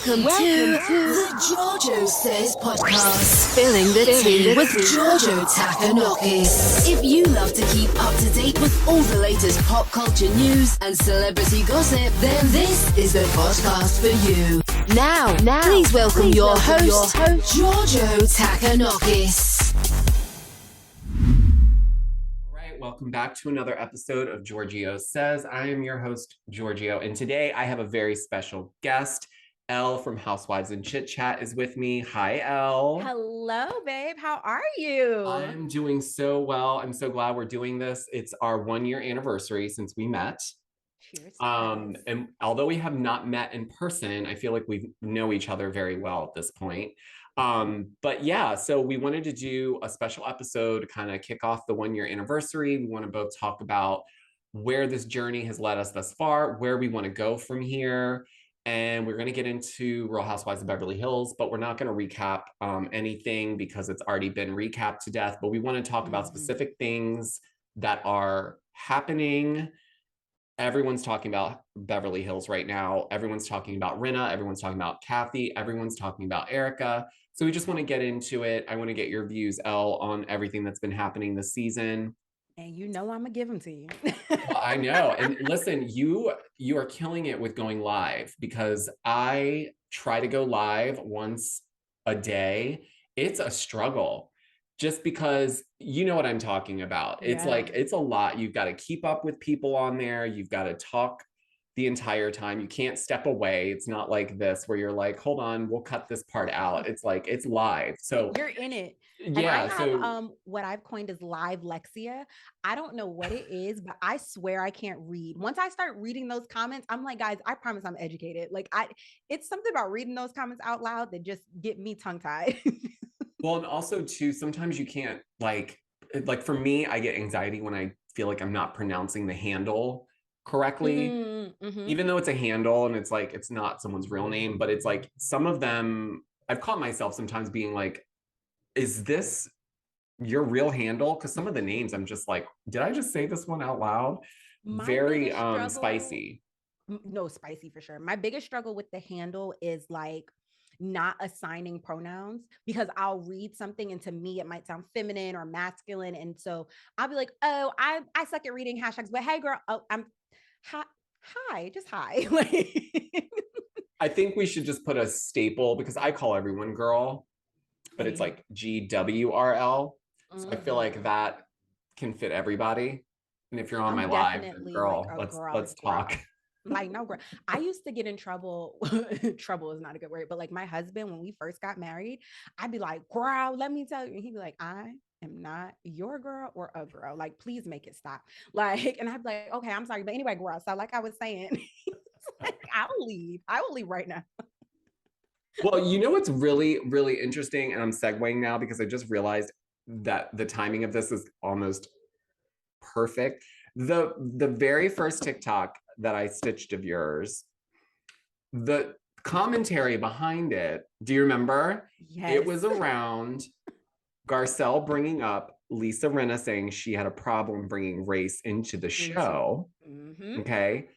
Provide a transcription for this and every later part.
Welcome to the Giorgio Says podcast. Spilling the tea with Giorgio Takanokis. If you love to keep up to date with all the latest pop culture news and celebrity gossip, then this is the podcast for you. Now, please welcome your host, Giorgio Takanokis. Welcome back to another episode of Giorgio Says. I am your host, Giorgio, and today I have a very special guest. Elle from Housewives and Chitchat is with me. Hi, Elle. Hello, babe. How are you? I'm doing so well. I'm so glad we're doing this. It's our 1-year anniversary since we met. Cheers. And although we have not met in person, I feel like we know each other very well at this point. But yeah, so we wanted to do a special episode to kind of kick off the 1-year anniversary. We want to both talk about where this journey has led us thus far, where we want to go from here. And we're going to get into Real Housewives of Beverly Hills, but we're not going to recap anything because it's already been recapped to death. But we want to talk about specific things that are happening. Everyone's talking about Beverly Hills right now. Everyone's talking about Rinna. Everyone's talking about Kathy. Everyone's talking about Erica. So we just want to get into it. I want to get your views, Elle, on everything that's been happening this season. And you know I'm going to give them to you. Well, I know. And listen, you are killing it with going live because I try to go live once a day. It's a struggle just because you know what I'm talking about. It's like, it's a lot. You've got to keep up with people on there. You've got to talk the entire time. You can't step away. It's not like this where you're like, hold on, we'll cut this part out. It's like, it's live. So you're in it. Yeah. And I have what I've coined as live Lexia. I don't know what it is, but I swear I can't read. Once I start reading those comments, I'm like, guys, I promise I'm educated. Like it's something about reading those comments out loud that just get me tongue tied. Well, and also too, sometimes you can't like for me, I get anxiety when I feel like I'm not pronouncing the handle correctly, even though it's a handle and it's like, it's not someone's real name, but it's like some of them, I've caught myself sometimes being like, is this your real handle? Because some of the names I'm just like, did I just say this one out loud? Very spicy. No, spicy for sure. My biggest struggle with the handle is like not assigning pronouns, because I'll read something and to me it might sound feminine or masculine, and so I'll be like, oh, I suck at reading hashtags, but hey girl, oh, I'm hi, just hi. I think we should just put a staple because I call everyone girl, but it's like GWRL. So I feel like that can fit everybody. And if you're on my live, girl, like let's talk. Like, no, girl. I used to get in trouble. Trouble is not a good word, but like my husband, when we first got married, I'd be like, girl, let me tell you. And he'd be like, I am not your girl or a girl. Like, please make it stop. Like, and I'd be like, okay, I'm sorry. But anyway, girl. So like I was saying, like, I will leave right now. Well, you know what's really, really interesting, and I'm segueing now because I just realized that the timing of this is almost perfect. The very first TikTok that I stitched of yours, the commentary behind it, do you remember? Yes. It was around Garcelle bringing up Lisa Rinna saying she had a problem bringing race into the show. Okay.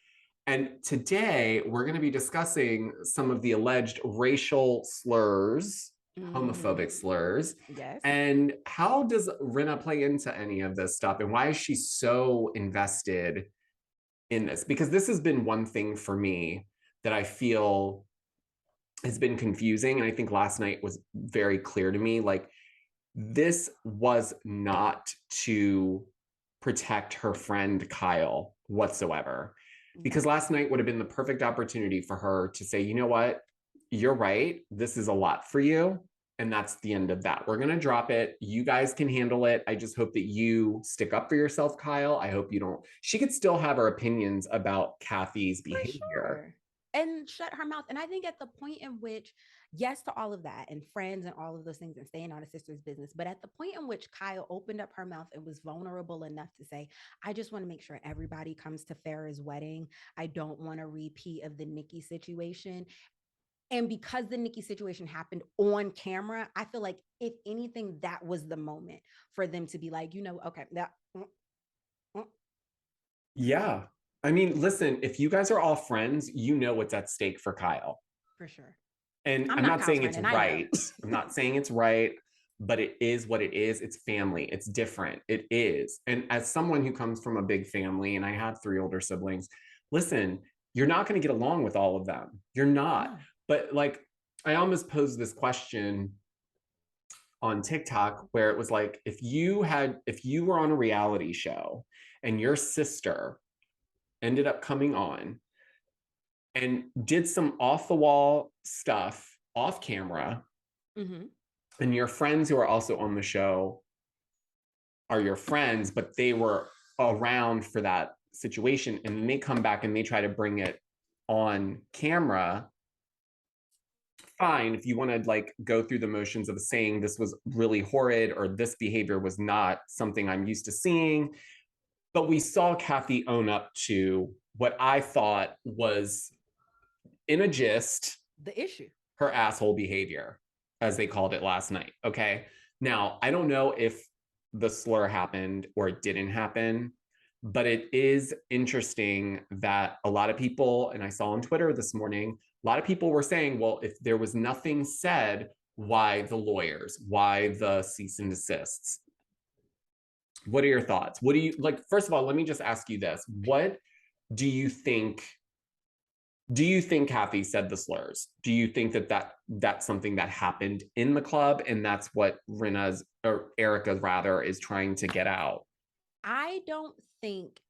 And today we're going to be discussing some of the alleged racial slurs, homophobic slurs. Yes. And how does Rinna play into any of this stuff? And why is she so invested in this? Because this has been one thing for me that I feel has been confusing. And I think last night was very clear to me. Like, this was not to protect her friend Kyle whatsoever. Because last night would have been the perfect opportunity for her to say, you know what, you're right. This is a lot for you. And that's the end of that. We're going to drop it. You guys can handle it. I just hope that you stick up for yourself, Kyle. I hope you don't. She could still have her opinions about Kathy's behavior. Sure. And shut her mouth. And I think at the point in which, yes, to all of that and friends and all of those things and staying out of sister's business, but at the point in which Kyle opened up her mouth and was vulnerable enough to say, I just want to make sure everybody comes to Farrah's wedding. I don't want a repeat of the Nikki situation. And because the Nikki situation happened on camera, I feel like if anything, that was the moment for them to be like, you know, okay, that. Yeah. I mean, listen, if you guys are all friends, you know what's at stake for Kyle. For sure. And I'm I'm not not Kyle's saying friend, it's and I know. right. I'm not saying it's right, but it is what it is. It's family. It's different. It is. And as someone who comes from a big family, and I have 3 older siblings, listen, you're not going to get along with all of them. You're not. No. But like, I almost posed this question on TikTok where it was like, if you were on a reality show and your sister ended up coming on and did some off the wall stuff off camera, Mm-hmm. and your friends who are also on the show are your friends, but they were around for that situation, and then they come back and they try to bring it on camera. Fine, if you want to like go through the motions of saying this was really horrid or this behavior was not something I'm used to seeing. But we saw Kathy own up to what I thought was, in a gist, The issue. her asshole behavior, as they called it last night. Okay. Now, I don't know if the slur happened or it didn't happen, but it is interesting that a lot of people, and I saw on Twitter this morning, a lot of people were saying, well, if there was nothing said, why the lawyers? Why the cease and desists? What are your thoughts? What do you like? First of all, let me just ask you this. What do you think? Do you think Kathy said the slurs? Do you think that's something that happened in the club, and that's what Rinna's, or Erica rather, is trying to get out? I don't think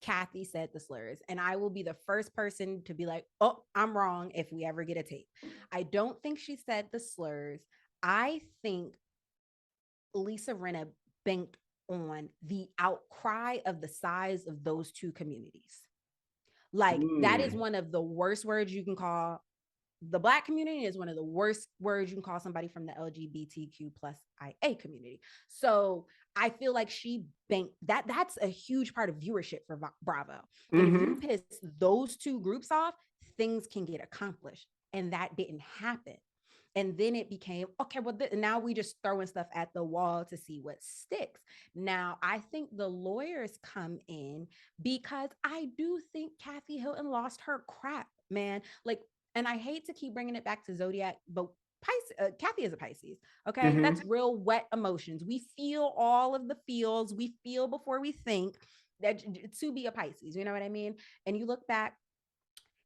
Kathy said the slurs, and I will be the first person to be like, oh, I'm wrong if we ever get a tape. I don't think she said the slurs. I think Lisa Rinna banked on the outcry of the size of those two communities. Like, that is one of the worst words you can call the Black community, is one of the worst words you can call somebody from the LGBTQ plus IA community. So I feel like she banked that. That's a huge part of viewership for Bravo. And if you piss those two groups off, things can get accomplished. And that didn't happen. And then it became, okay, well, now we just throwing stuff at the wall to see what sticks. Now, I think the lawyers come in because I do think Kathy Hilton lost her crap, man. Like, and I hate to keep bringing it back to Zodiac, but Kathy is a Pisces. Okay. That's real wet emotions. We feel all of the feels. We feel before we think, that to be a Pisces. You know what I mean? And you look back,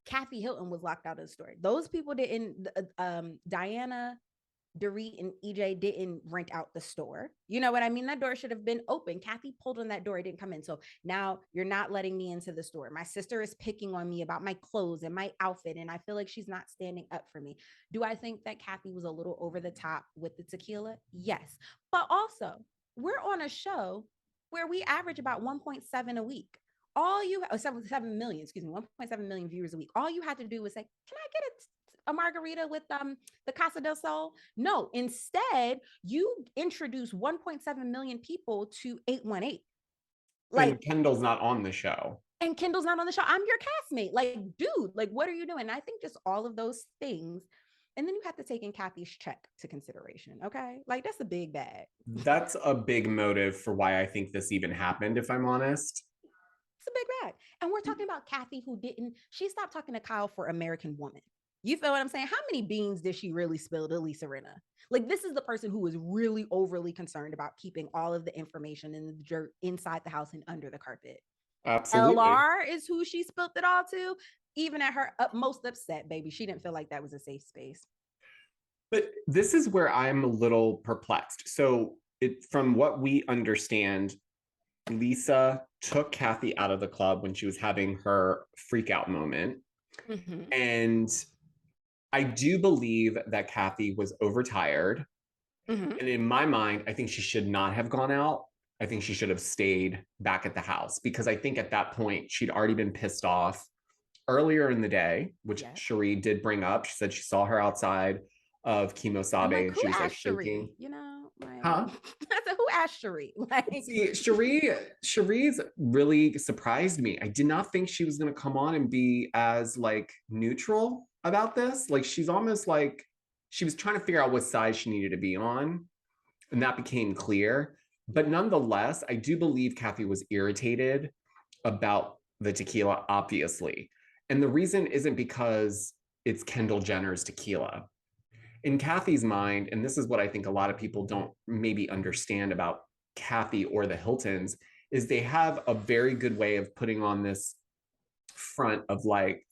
Kathy Hilton was locked out of the story. Those people didn't, Diana, Dorit, and EJ didn't rent out the store. You know what I mean? That door should have been open. Kathy pulled on that door. It didn't come in. So now you're not letting me into the store. My sister is picking on me about my clothes and my outfit, and I feel like she's not standing up for me. Do I think that Kathy was a little over the top with the tequila? Yes. But also, we're on a show where we average about 1.7 a week. All you, 7 million, excuse me, 1.7 million viewers a week. All you had to do was say, can I get a margarita with the Casa del Sol? No, instead, you introduce 1.7 million people to 818. Like, And Kendall's not on the show. And Kendall's not on the show. I'm your castmate. Like, dude, like, what are you doing? And I think just all of those things. And then you have to take in Kathy's check to consideration. Okay. Like, that's a big bag. That's a big motive for why I think this even happened, if I'm honest. It's a big bag. And we're talking about Kathy, who she stopped talking to Kyle for American Woman. You feel what I'm saying? How many beans did she really spill to Lisa Rinna? Like, this is the person who is really overly concerned about keeping all of the information in the dirt inside the house and under the carpet. Absolutely. LR is who she spilled it all to. Even at her most upset, baby, she didn't feel like that was a safe space. But this is where I'm a little perplexed. So from what we understand, Lisa took Kathy out of the club when she was having her freak out moment. And I do believe that Kathy was overtired. And in my mind, I think she should not have gone out. I think she should have stayed back at the house, because I think at that point she'd already been pissed off earlier in the day, which Cherie did bring up. She said she saw her outside of Kimosabe, like, and she was like Cherie? thinking, you know, like, huh? I said, who asked Cherie? Like, see, Cherie's really surprised me. I did not think she was going to come on and be as like neutral about this. Like, she's almost like she was trying to figure out what side she needed to be on, and that became clear. But nonetheless, I do believe Kathy was irritated about the tequila, obviously. And the reason isn't because it's Kendall Jenner's tequila. in Kathy's mind, and this is what I think a lot of people don't maybe understand about Kathy or the Hiltons, is they have a very good way of putting on this front of like,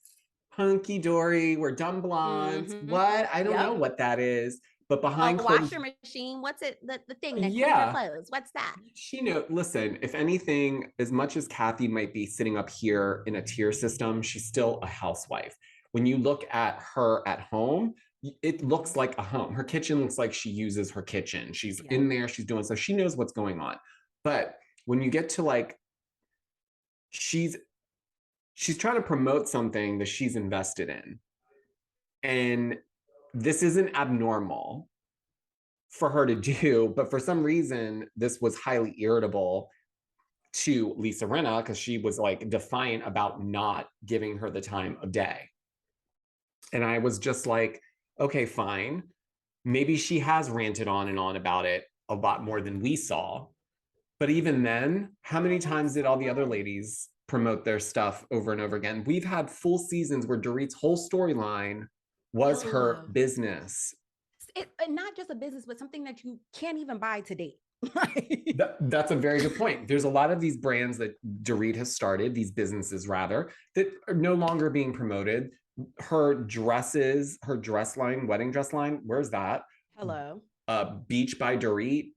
hunky dory, we're dumb blondes. Mhm. What? I don't know Yep. what that is. But A behind closed, washer machine. What's it? The thing that cleans your yeah, clothes. What's that? she know. Listen, if anything, as much as Kathy might be sitting up here in a tier system, she's still a housewife. When you look at her at home, it looks like a home. Her kitchen looks like she uses her kitchen. She's Yep. in there, she's doing so. She knows what's going on. But when you get to like, she's trying to promote something that she's invested in. And this isn't abnormal for her to do, but for some reason, this was highly irritable to Lisa Rinna because she was like defiant about not giving her the time of day. And I was just like, okay, fine. Maybe she has ranted on and on about it a lot more than we saw. But even then, how many times did all the other ladies promote their stuff over and over again? We've had full seasons where Dorit's whole storyline was her business. Not just a business, but something that you can't even buy to date. That's a very good point. There's a lot of these brands that Dorit has started, these businesses rather, that are no longer being promoted. Her dresses, her dress line, wedding dress line, where's that? Hello. Beach by Dorit,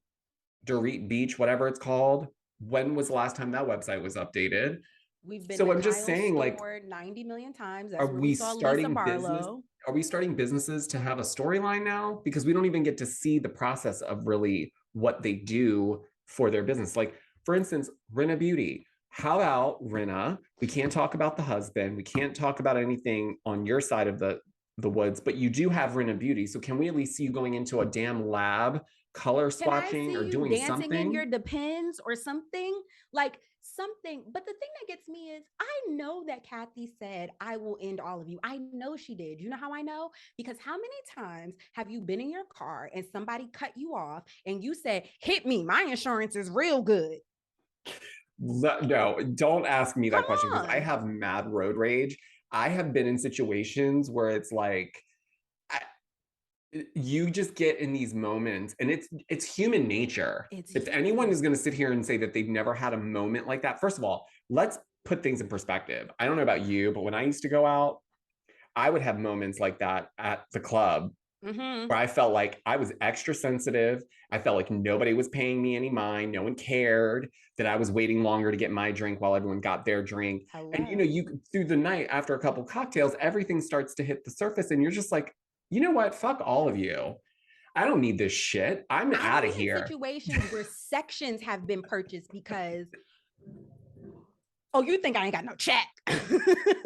Dorit Beach, whatever it's called. When was the last time that website was updated? We've been So to I'm just Kyle's saying, like, store 90 million times. That's are where we we saw Lisa starting business? Barlow. Are we starting businesses to have a storyline now? Because we don't even get to see the process of really what they do for their business. Like, for instance, Rinna Beauty. How about Rinna? We can't talk about the husband. We can't talk about anything on your side of the woods, but you do have Rinna Beauty. So can we at least see you going into a damn lab, color Can I swatching see or you doing dancing something? in your Depends or something? Like something. But the thing that gets me is I know that Kathy said, I will end all of you. I know she did. You know how I know? Because how many times have you been in your car and somebody cut you off and you said, hit me, my insurance is real good? No, don't ask me Come that question because I on. have mad road rage. I have been in situations where it's like I, you just get in these moments, and it's human nature. It's If human. anyone is going to sit here and say that they've never had a moment like that, first of all, let's put things in perspective. I don't know about you, but when I used to go out, I would have moments like that at the club Mm-hmm. where I felt like I was extra sensitive. I felt like nobody was paying me any mind. No one cared that I was waiting longer to get my drink while everyone got their drink. Hello. And you through the night after a couple cocktails, everything starts to hit the surface, and you're just like, you know what? Fuck all of you. I don't need this shit. I'm out of here. Situations where sections have been purchased because oh, you think I ain't got no check?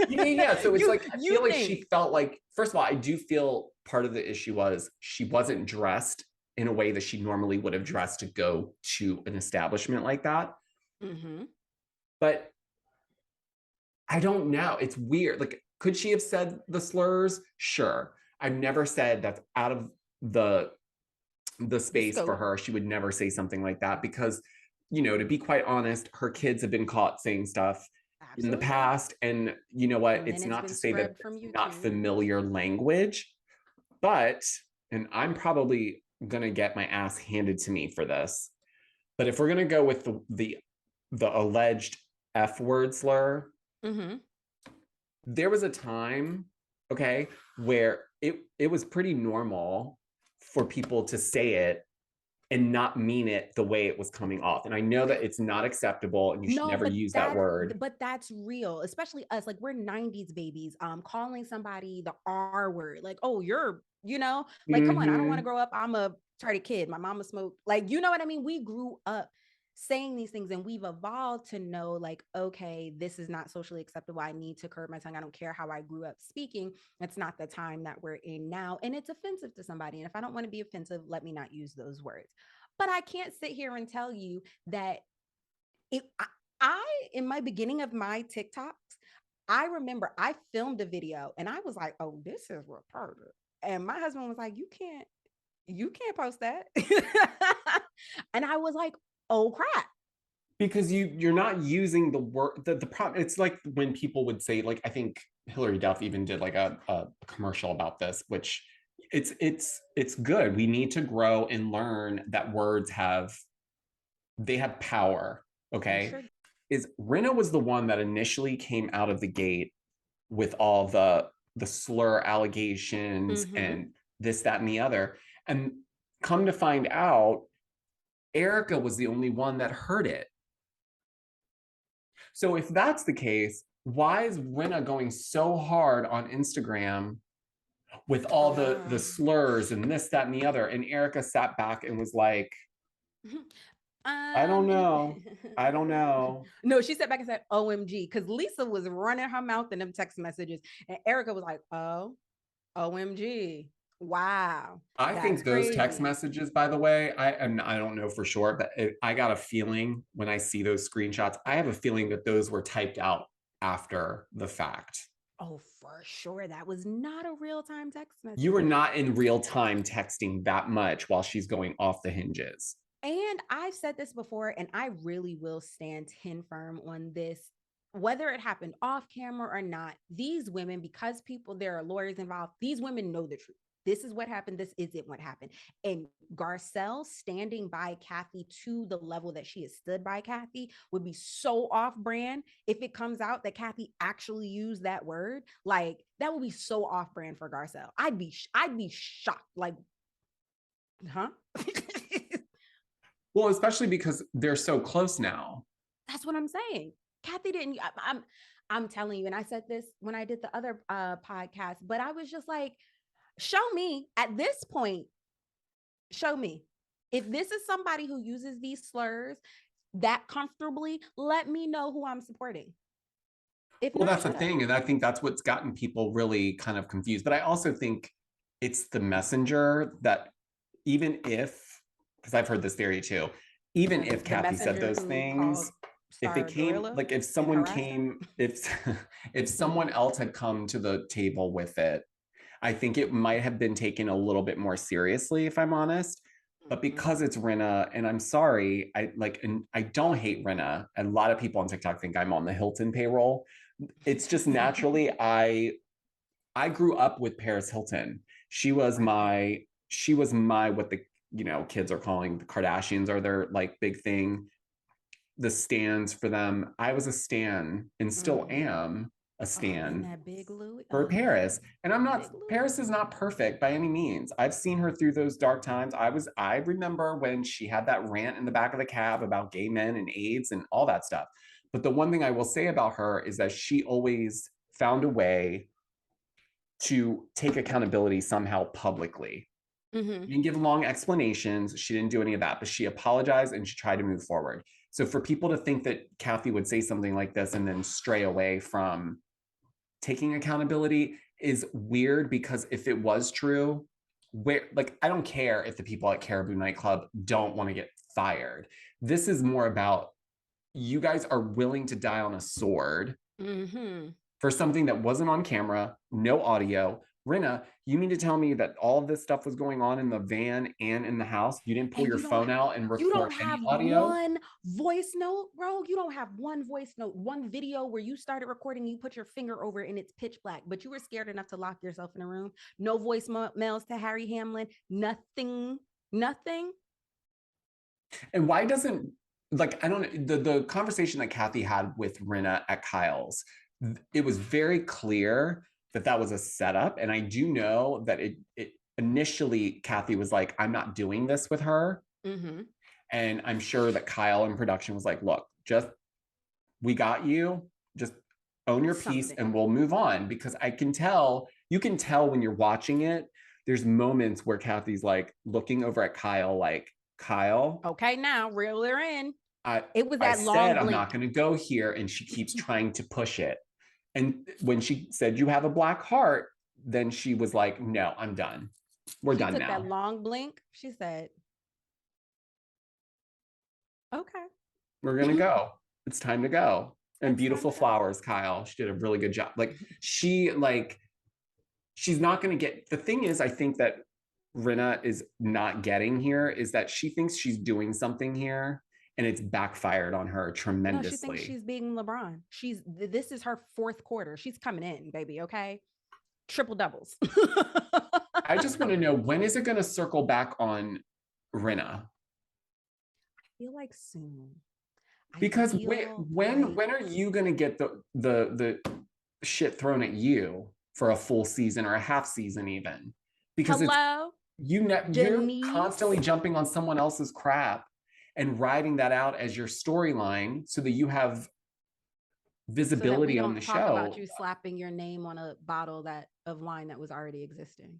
Yeah. So it's like I feel like think. she felt like, first of all, I do feel part of the issue was she wasn't dressed in a way that she normally would have dressed to go to an establishment like that. Mm-hmm. But I don't know. It's weird. Like, could she have said the slurs? Sure. I've never said that's out of the space for her. She would never say something like that because, to be quite honest, her kids have been caught saying stuff in the past. And you know what? It's not to say that it's not familiar language, but, and I'm probably going to get my ass handed to me for this. But if we're going to go with the alleged F word slur, Mm-hmm. there was a time, okay, where it was pretty normal for people to say it and not mean it the way it was coming off. And I know that it's not acceptable and you should never use that word. But that's real, especially us. Like we're 90s babies. Calling somebody the R word, like, oh, you're, like, come on, I don't want to grow up. I'm a retarded kid. My mama smoked. Like, you know what I mean? We grew up saying these things and we've evolved to know like, okay, this is not socially acceptable. I need to curb my tongue. I don't care how I grew up speaking. It's not the time that we're in now. And it's offensive to somebody. And if I don't want to be offensive, let me not use those words. But I can't sit here and tell you that I in my beginning of my TikToks, I remember I filmed a video and I was like, oh, this is retarded. And my husband was like, you can't post that. And I was like, oh crap. Because you're not using the word, the problem. It's like when people would say, like, I think Hillary Duff even did like a commercial about this, which it's good. We need to grow and learn that words they have power. Okay. Sure. Is Rinna was the one that initially came out of the gate with all the slur allegations and this, that, and the other. And come to find out, Erica was the only one that heard it. So if that's the case, why is Rinna going so hard on Instagram with all the slurs and this, that, and the other? And Erica sat back and was like, I don't know. I don't know. No, she sat back and said, OMG, because Lisa was running her mouth in them text messages. And Erica was like, oh, OMG. Wow. I think those text messages, by the way, I don't know for sure, but I got a feeling when I see those screenshots, I have a feeling that those were typed out after the fact. Oh, for sure. That was not a real-time text message. You were not in real time texting that much while she's going off the hinges. And I've said this before, and I really will stand 10 firm on this. Whether it happened off camera or not, these women, because there are lawyers involved, these women know the truth. This is what happened. This isn't what happened. And Garcelle standing by Kathy to the level that she has stood by Kathy would be so off brand if it comes out that Kathy actually used that word. Like, that would be so off brand for Garcelle. I'd be shocked. Like, huh? Well, especially because they're so close now. That's what I'm saying. Kathy didn't. I'm telling you, and I said this when I did the other podcast, but I was just like, show me at this point. Show me if this is somebody who uses these slurs that comfortably. Let me know who I'm supporting. Well, that's the thing, and I think that's what's gotten people really kind of confused. But I also think it's the messenger that, even if, because I've heard this theory too, even if Kathy said those things, if it came, like if someone came, if someone else had come to the table with it, I think it might have been taken a little bit more seriously, if I'm honest. But because it's Rinna, and I'm sorry, and I don't hate Rinna. A lot of people on TikTok think I'm on the Hilton payroll. It's just naturally, I grew up with Paris Hilton. She was my what the kids are calling the Kardashians are their like big thing. The stands for them. I was a stan and still am a stan that big Louis for Paris. And I'm not, Paris is not perfect by any means. I've seen her through those dark times. I remember when she had that rant in the back of the cab about gay men and AIDS and all that stuff. But the one thing I will say about her is that she always found a way to take accountability somehow publicly. She didn't give long explanations. She didn't do any of that, but she apologized and she tried to move forward. So for people to think that Kathy would say something like this and then stray away from taking accountability is weird, because if it was true, I don't care if the people at Caribou Nightclub don't want to get fired. This is more about, you guys are willing to die on a sword for something that wasn't on camera, no audio. Rinna, you mean to tell me that all of this stuff was going on in the van and in the house? You didn't pull your phone out and record any audio? You don't have one voice note, bro. You don't have one voice note, one video where you started recording, you put your finger over it and it's pitch black, but you were scared enough to lock yourself in a room. No voice mails to Harry Hamlin. Nothing. And why doesn't, I don't know, the conversation that Kathy had with Rinna at Kyle's, it was very clear that was a setup. And I do know that it initially, Kathy was like, I'm not doing this with her. And I'm sure that Kyle in production was like, look, we got you, just own your piece and we'll move on. Because you can tell when you're watching it, there's moments where Kathy's like looking over at Kyle, like, Kyle. Okay, now reel her in. It was that long blink. I'm not going to go here. And she keeps trying to push it. And when she said, you have a black heart, then she was like, no, I'm done. We're done now. That long blink. She said, okay. We're going to go. It's time to go. And beautiful flowers, Kyle. She did a really good job. She's not going to get, the thing is, I think that Rinna is not getting here is that she thinks she's doing something here. And it's backfired on her tremendously. No, she thinks she's being LeBron. This is her fourth quarter. She's coming in, baby. Okay, triple doubles. I just want to know, when is it going to circle back on Rinna? I feel like soon. Because when are you going to get the shit thrown at you for a full season or a half season even? Because hello, you're constantly jumping on someone else's crap and writing that out as your storyline so that you have visibility on the show. Talk about you slapping your name on a bottle of wine that was already existing.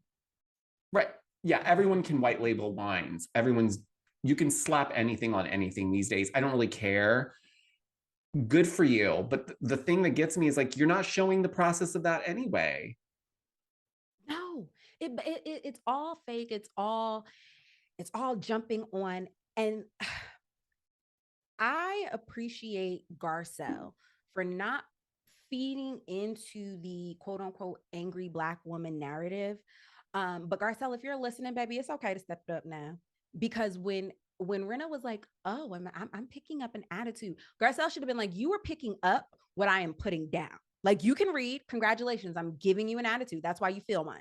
Right. Yeah, everyone can white label wines. You can slap anything on anything these days. I don't really care. Good for you. But the thing that gets me is like, you're not showing the process of that anyway. No, it's all fake. It's all jumping on. And I appreciate Garcelle for not feeding into the quote unquote angry Black woman narrative. But Garcelle, if you're listening, baby, it's okay to step it up now. Because when Rinna was like, oh, I'm picking up an attitude, Garcelle should have been like, you were picking up what I am putting down. Like, you can read, congratulations, I'm giving you an attitude. That's why you feel one.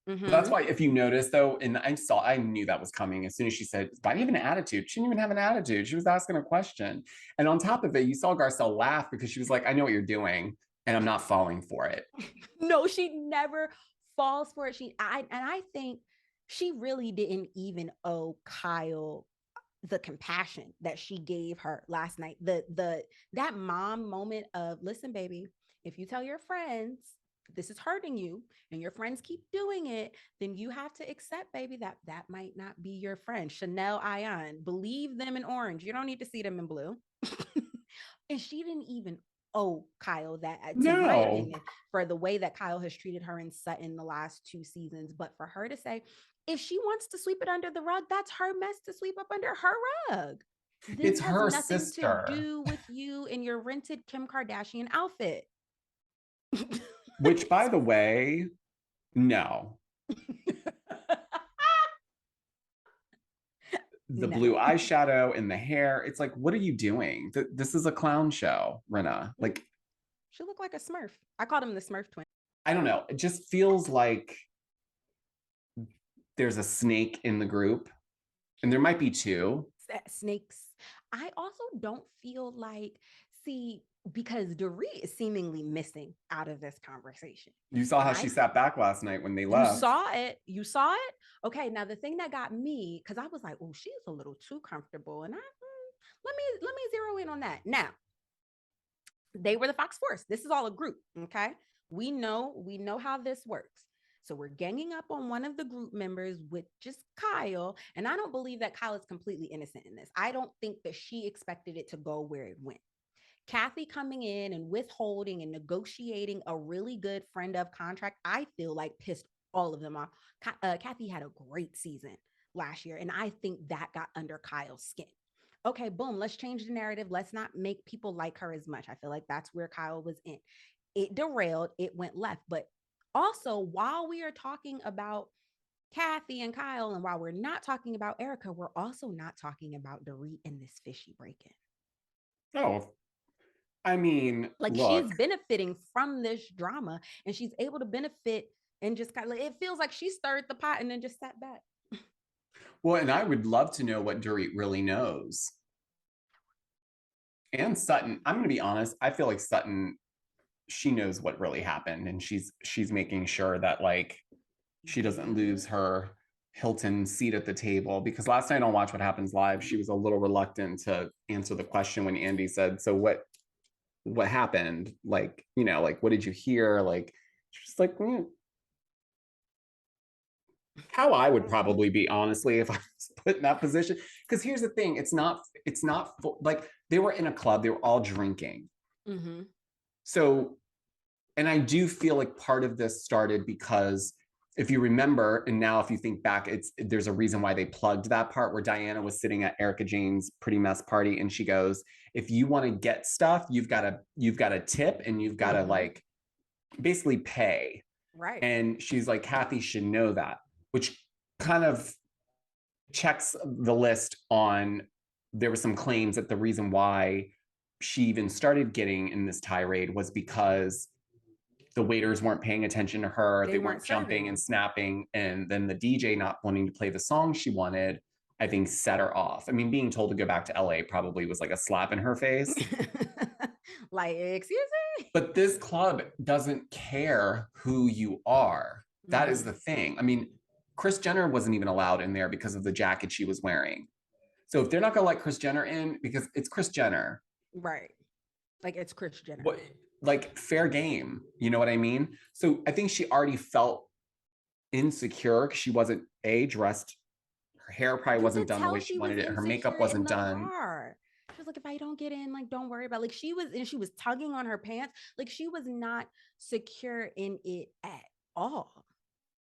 Mm-hmm. That's why, if you notice though, and I knew that was coming as soon as she said, why do you have an attitude? She didn't even have an attitude. She was asking a question. And on top of it, you saw Garcelle laugh because she was like, I know what you're doing and I'm not falling for it. No, she never falls for it. I think she really didn't even owe Kyle the compassion that she gave her last night. That mom moment of, listen, baby, if you tell your friends this is hurting you and your friends keep doing it, then you have to accept, baby, that might not be your friend. Chanel Ion, believe them in orange. You don't need to see them in blue. And she didn't even owe Kyle that, to my opinion, for the way that Kyle has treated her in Sutton the last 2 seasons. But for her to say, if she wants to sweep it under the rug, that's her mess to sweep up under her rug. This it's her nothing sister to do with you and your rented Kim Kardashian outfit. Which, by the way, no. The blue eyeshadow and the hair. It's like, what are you doing? This is a clown show, Rinna. Like, she looked like a Smurf. I called him the Smurf twin. I don't know. It just feels like there's a snake in the group, and there might be 2 snakes. I also don't feel like, because Dorit is seemingly missing out of this conversation. You saw how she sat back last night when they left. You saw it? Okay, now the thing that got me, because I was like, oh, she's a little too comfortable. And let me zero in on that. Now, they were the Fox Force. This is all a group, okay? We know how this works. So we're ganging up on one of the group members, with just Kyle. And I don't believe that Kyle is completely innocent in this. I don't think that she expected it to go where it went. Kathy coming in and withholding and negotiating a really good friend of contract, I feel like pissed all of them off. Kathy had a great season last year, and I think that got under Kyle's skin. Okay, boom, let's change the narrative. Let's not make people like her as much. I feel like that's where Kyle was in. It derailed, it went left. But also, while we are talking about Kathy and Kyle, and while we're not talking about Erica, we're also not talking about Dorit and this fishy break-in. Oh, I mean, like, look, she's benefiting from this drama, and she's able to benefit, and just kind of, it feels like she stirred the pot and then just sat back. Well, and I would love to know what Dorit really knows. And Sutton, I'm going to be honest, I feel like Sutton, she knows what really happened, and she's making sure that, like, she doesn't lose her Hilton seat at the table, because last night on Watch What Happens Live, she was a little reluctant to answer the question when Andy said, so what happened? Like, you know, like, what did you hear? Like, she's like, how I would probably be, honestly, if I was put in that position. Because here's the thing, it's not like, they were in a club, they were all drinking. Mm-hmm. So, and I do feel like part of this started because, if you remember, and now if you think back, there's a reason why they plugged that part where Diana was sitting at Erica Jane's pretty mess party, and she goes, if you want to get stuff, you've got to tip, and you've got to, like, basically pay. Right. And she's like, Kathy should know that, which kind of checks the list on, there were some claims that the reason why she even started getting in this tirade was because the waiters weren't paying attention to her, they weren't jumping serving. and snapping, and then the DJ not wanting to play the song she wanted, I think set her off. I mean, being told to go back to LA probably was like a slap in her face. Like, excuse me? But this club doesn't care who you are. That is the thing. I mean, Kris Jenner wasn't even allowed in there because of the jacket she was wearing. So if they're not gonna let Kris Jenner in because it's Kris Jenner, right? Like it's Kris Jenner. What, like fair game, you know what I mean? So I think she already felt insecure because she wasn't dressed. Her hair probably wasn't done the way she wanted it. Her makeup wasn't done. She was like, if I don't get in, like, don't worry about it. Like she was tugging on her pants. Like she was not secure in it at all.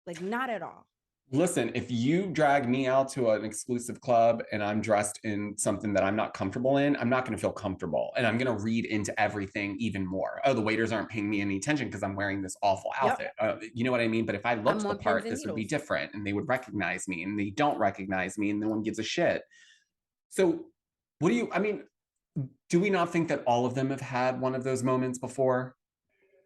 Like not at all. Listen, if you drag me out to an exclusive club and I'm dressed in something that I'm not comfortable in, I'm not going to feel comfortable. And I'm going to read into everything even more. Oh, the waiters aren't paying me any attention because I'm wearing this awful outfit. You know what I mean? But if I looked the part, this would be different and they would recognize me, and they don't recognize me and no one gives a shit. So do we not think that all of them have had one of those moments before?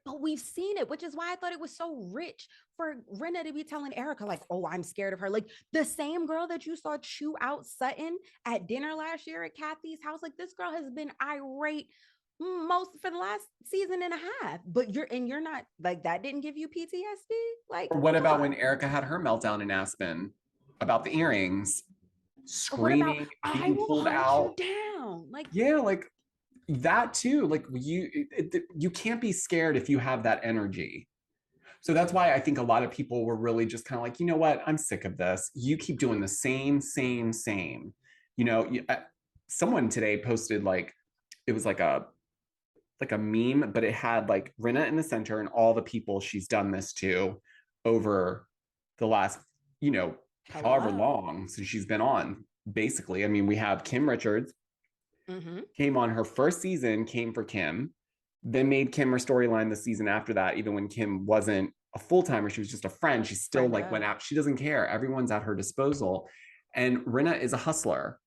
But we've seen it, which is why I thought it was so rich for Rinna to be telling Erica, like, oh, I'm scared of her. Like the same girl that you saw chew out Sutton at dinner last year at Kathy's house. Like this girl has been irate most for the last season and a half. But you're not like that didn't give you PTSD. Like, or what about when Erica had her meltdown in Aspen about the earrings, screaming, being pulled out? Down. Like, yeah, like that too. Like you can't be scared if you have that energy. So that's why I think a lot of people were really just kind of like, you know what, I'm sick of this. You keep doing the same. You know, someone today posted like, it was like a meme, but it had like Rinna in the center and all the people she's done this to over the last, you know, however long since she's been on. Basically, I mean, we have Kim Richards. Came on her first season, came for Kim, then made Kim her storyline the season after that. Even when Kim wasn't a full-timer, she was just a friend. She still like went out. She doesn't care. Everyone's at her disposal. And Rinna is a hustler.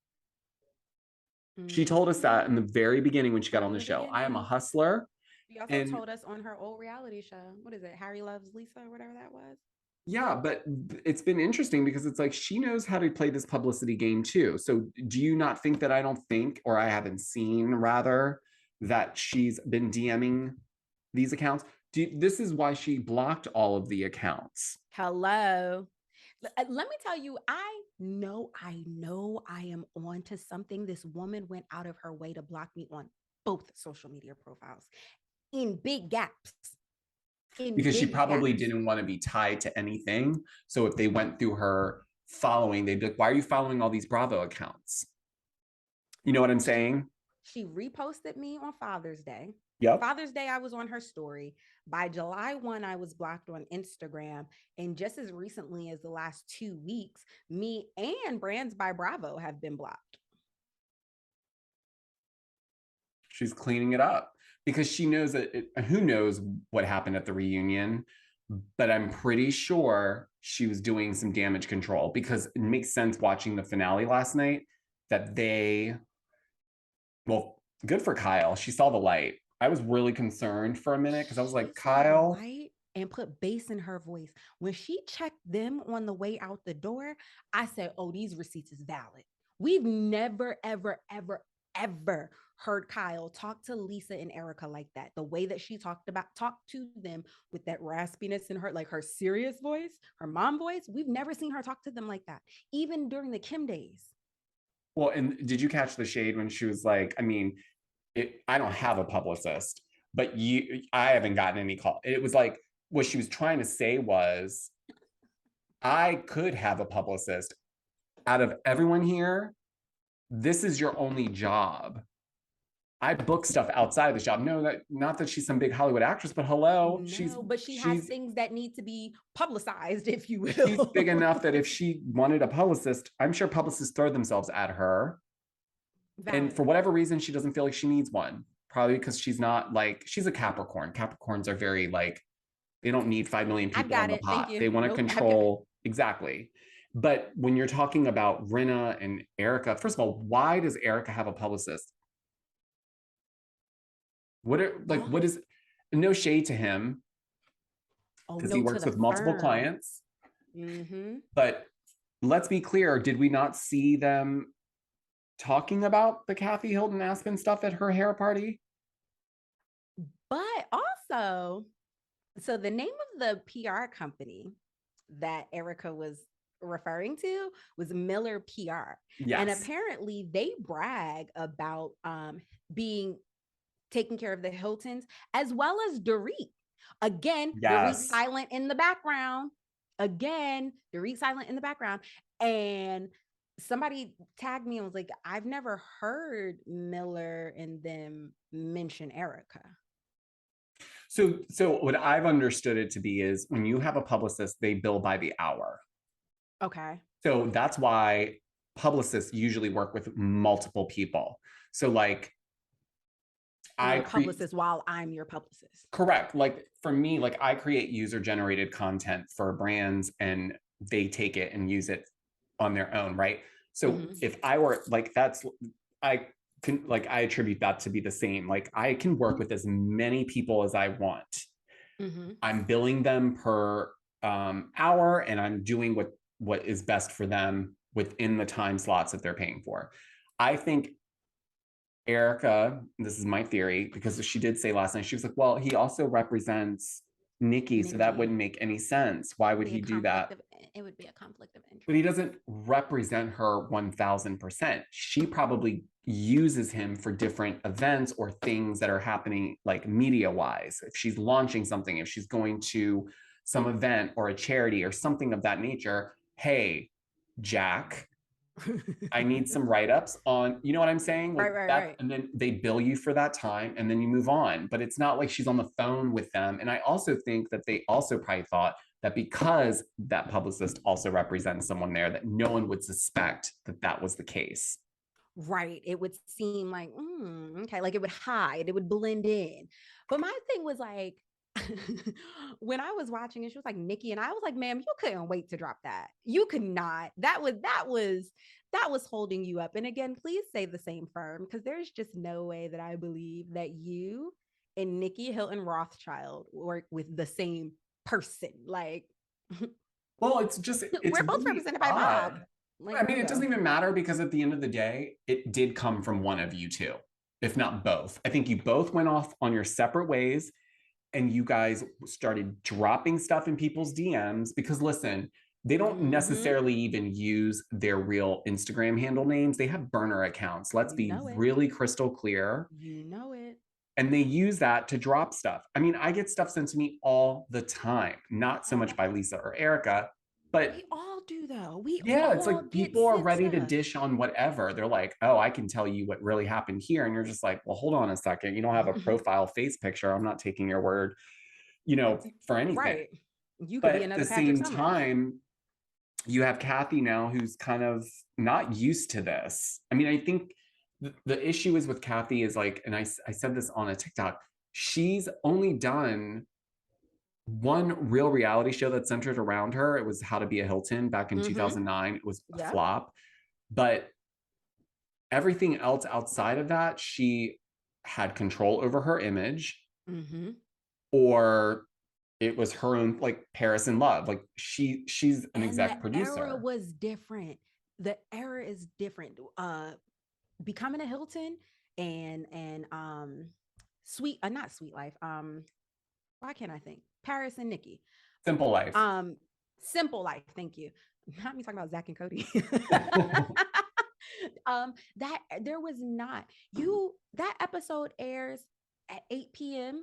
She told us that in the very beginning when she got on the show. I am a hustler. She also told us on her old reality show, what is it? Harry Loves Lisa or whatever that was. Yeah, but it's been interesting because it's like she knows how to play this publicity game too. So do you not think that I don't think, or I haven't seen rather, that she's been DMing these accounts? This is why she blocked all of the accounts. Hello. Let me tell you, I know I am on to something. This woman went out of her way to block me on both social media profiles in big gaps. Because she probably didn't want to be tied to anything. So if they went through her following, they'd be like, why are you following all these Bravo accounts? You know what I'm saying? She reposted me on Father's Day. Yep. Father's Day, I was on her story. By July 1, I was blocked on Instagram. And just as recently as the last 2 weeks, me and Brands by Bravo have been blocked. She's cleaning it up because she knows that who knows what happened at the reunion, but I'm pretty sure she was doing some damage control, because it makes sense watching the finale last night that well, good for Kyle. She saw the light. I was really concerned for a minute because I was like, Kyle. And put bass in her voice. When she checked them on the way out the door, I said, oh, these receipts is valid. We've never, ever, ever, ever heard Kyle talk to Lisa and Erica like that. The way that she talked to them with that raspiness in her, like her serious voice, her mom voice. We've never seen her talk to them like that, even during the Kim days. Well, and did you catch the shade when she was like, I mean, I don't have a publicist, but I haven't gotten any call. It was like, what she was trying to say was, I could have a publicist. Out of everyone here, this is your only job. I book stuff outside of the job. No, not that she's some big Hollywood actress, but hello. No, but she has things that need to be publicized, if you will. She's big enough that if she wanted a publicist, I'm sure publicists throw themselves at her. Valid. And for whatever reason, she doesn't feel like she needs one. Probably because she's not like, she's a Capricorn. Capricorns are very like, they don't need 5 million people on the pot. They want to control. Exactly. But when you're talking about Rinna and Erica, first of all, why does Erica have a publicist? What is, no shade to him, Oh, because he no, to works the with multiple firm. clients. Mm-hmm. But let's be clear, did we not see them talking about the Kathy Hilton Aspen stuff at her hair party? But also, so the name of the PR company that Erica was referring to was Miller PR. And Yes. apparently they brag about being taking care of the Hiltons as well as Dorit. Again, Dorit Yes. silent in the background. Again, Dorit silent in the background. And somebody tagged me and was like, I've never heard Miller and them mention Erica. So what I've understood it to be is when you have a publicist, they bill by the hour. Okay. So that's why publicists usually work with multiple people. So like You're I the publicist while I'm your publicist. correct. Like for me, like I create user generated content for brands and they take it and use it on their own, right? So if I were like that's I can like I attribute that to be the same. Like I can work with as many people as I want. I'm billing them per hour and I'm doing what is best for them within the time slots that they're paying for. I think Erica, this is my theory, because she did say last night, she was like, well, he also represents Nikki, so that wouldn't make any sense. Why would he do that? It would be a conflict of interest. But he doesn't represent her 1000%. She probably uses him for different events or things that are happening like media wise. If she's launching something, if she's going to some event or a charity or something of that nature, hey, Jack, I need some write-ups on, you know what I'm saying? Like right. And then they bill you for that time and then you move on. But it's not like she's on the phone with them. And I also think that they also probably thought that because that publicist also represents someone there, that no one would suspect that that was the case. Right. It would seem like, okay, like it would hide, it would blend in. But my thing was like, when I was watching it, she was like Nikki, and I was like, ma'am, you couldn't wait to drop that. You could not. That was holding you up. And again, please say the same firm because there's just no way that I believe that you and Nikki Hilton Rothschild work with the same person. Like, well, it's we're both really represented odd. by Bob. Like, I mean, it doesn't even matter because at the end of the day, it did come from one of you two, if not both. I think you both went off on your separate ways and you guys started dropping stuff in people's DMs because listen, they don't necessarily even use their real Instagram handle names. They have burner accounts. Let's be really crystal clear. You know it. And they use that to drop stuff. I mean, I get stuff sent to me all the time, not so much by Lisa or Erica, but we all do though. We yeah, it's all like people are ready to dish on whatever. They're like, oh, I can tell you what really happened here. And you're just like, well, hold on a second. You don't have a profile face picture. I'm not taking your word, for anything. Right. You could but be another at the Patrick same Summers. time, you have Kathy now who's kind of not used to this. I mean, I think the issue is with Kathy is like, and I said this on a TikTok, she's only done one real reality show that centered around her. It was How to Be a Hilton back in 2009. It was a flop. But everything else outside of that, she had control over her image or it was her own, like Paris in Love. Like she's an exec producer. The era was different. The era is different. Becoming a Hilton and not Sweet Life. Why can't I think? Paris and Nikki. Simple Life. Simple Life. Thank you. Not me talking about Zach and Cody. That there was not that episode airs at 8 p.m.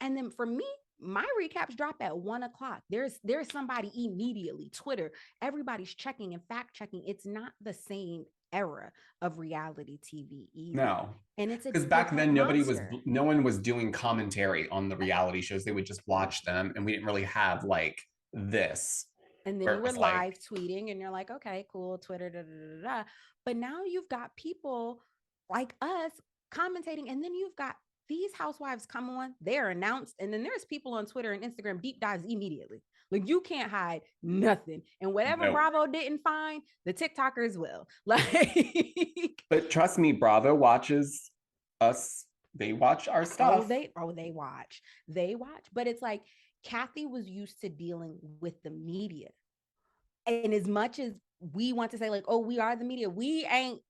and then for me, my recaps drop at 1:00. There's somebody immediately. Twitter, everybody's checking and fact checking. It's not the same era of reality TV either. No, and it's because back then no one was doing commentary on the reality shows. They would just watch them, and we didn't really have like this. And then you were live tweeting, and you're like, okay, cool, Twitter, da, da, da, da. But now you've got people like us commentating, and then you've got these housewives come on, they're announced, and then there's people on Twitter and Instagram deep dives immediately. Like you can't hide nothing. And whatever Bravo didn't find, the TikTokers will. Like, but trust me, Bravo watches us. They watch our stuff. They watch. But it's like Kathy was used to dealing with the media. And as much as we want to say, like, oh, we are the media, we ain't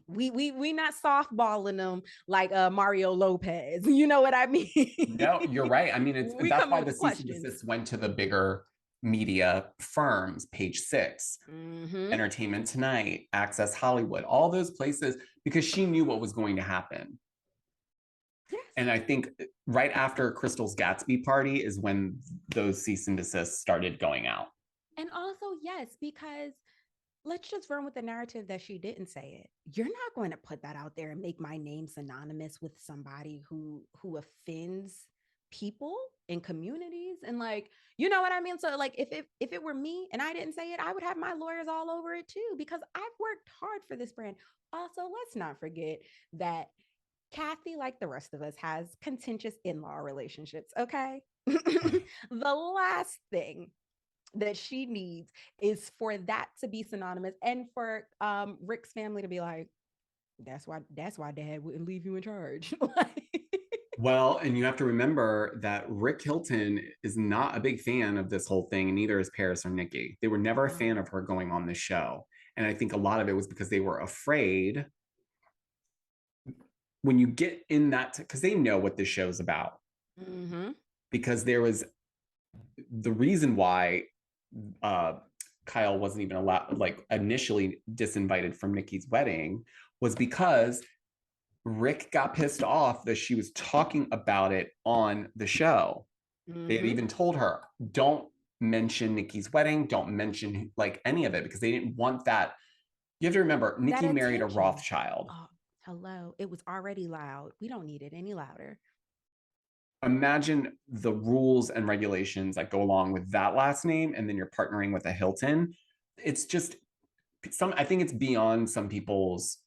we not softballing them like Mario Lopez. You know what I mean? No, you're right. I mean, We that's coming why with the the cease and questions. desist went to the bigger media firms, Page Six, Mm-hmm. Entertainment Tonight, Access Hollywood, all those places, because she knew what was going to happen. Yes. And I think right after Crystal's Gatsby party is when those cease and desists started going out. And also, yes, because let's just run with the narrative that she didn't say it. You're not going to put that out there and make my name synonymous with somebody who offends people in communities, and like, you know what I mean? So like, if it were me and I didn't say it, I would have my lawyers all over it too, because I've worked hard for this brand. Also, let's not forget that Kathy, like the rest of us, has contentious in-law relationships, okay? The last thing that she needs is for that to be synonymous, and for Rick's family to be like, that's why dad wouldn't leave you in charge. Like, Well, and you have to remember that Rick Hilton is not a big fan of this whole thing, and neither is Paris or Nikki. They were never a fan of her going on the show. And I think a lot of it was because they were afraid when you get in that, because they know what this show's about. mm-hmm. Because there was the reason why Kyle wasn't even allowed, like initially disinvited from Nikki's wedding, was because Rick got pissed off that she was talking about it on the show. Mm-hmm. They had even told her, don't mention Nikki's wedding, don't mention like any of it, because they didn't want that. You have to remember, Nikki married a Rothschild. Oh, hello. It was already loud. We don't need it any louder. Imagine the rules and regulations that go along with that last name, and then you're partnering with a Hilton. It's just I think it's beyond some people's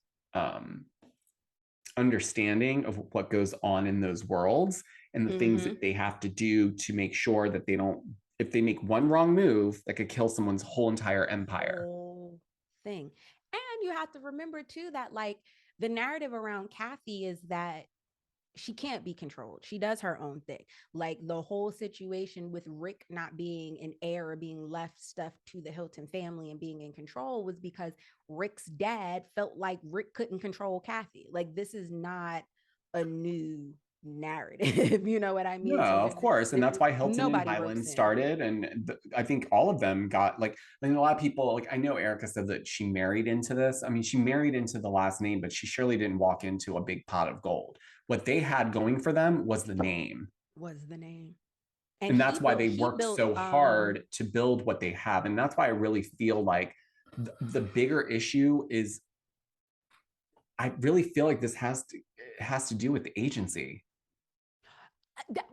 understanding of what goes on in those worlds, and the things that they have to do to make sure that they don't, if they make one wrong move, that could kill someone's whole entire empire. Whole thing. And you have to remember too that like the narrative around Kathy is that she can't be controlled. She does her own thing. Like the whole situation with Rick not being an heir or being left stuff to the Hilton family and being in control was because Rick's dad felt like Rick couldn't control Kathy. Like this is not a new narrative. You know what I No, mean? So of course. And this that's is why Hilton and nobody ropes Highland in. started. And I think all of them got like, I mean, a lot of people, like, I know Erica said that she married into this. I mean, she married into the last name, but she surely didn't walk into a big pot of gold. What they had going for them was the name. Was the name. And that's why they worked so hard to build what they have. And that's why I really feel like the bigger issue is, I really feel like this has to do with the agency.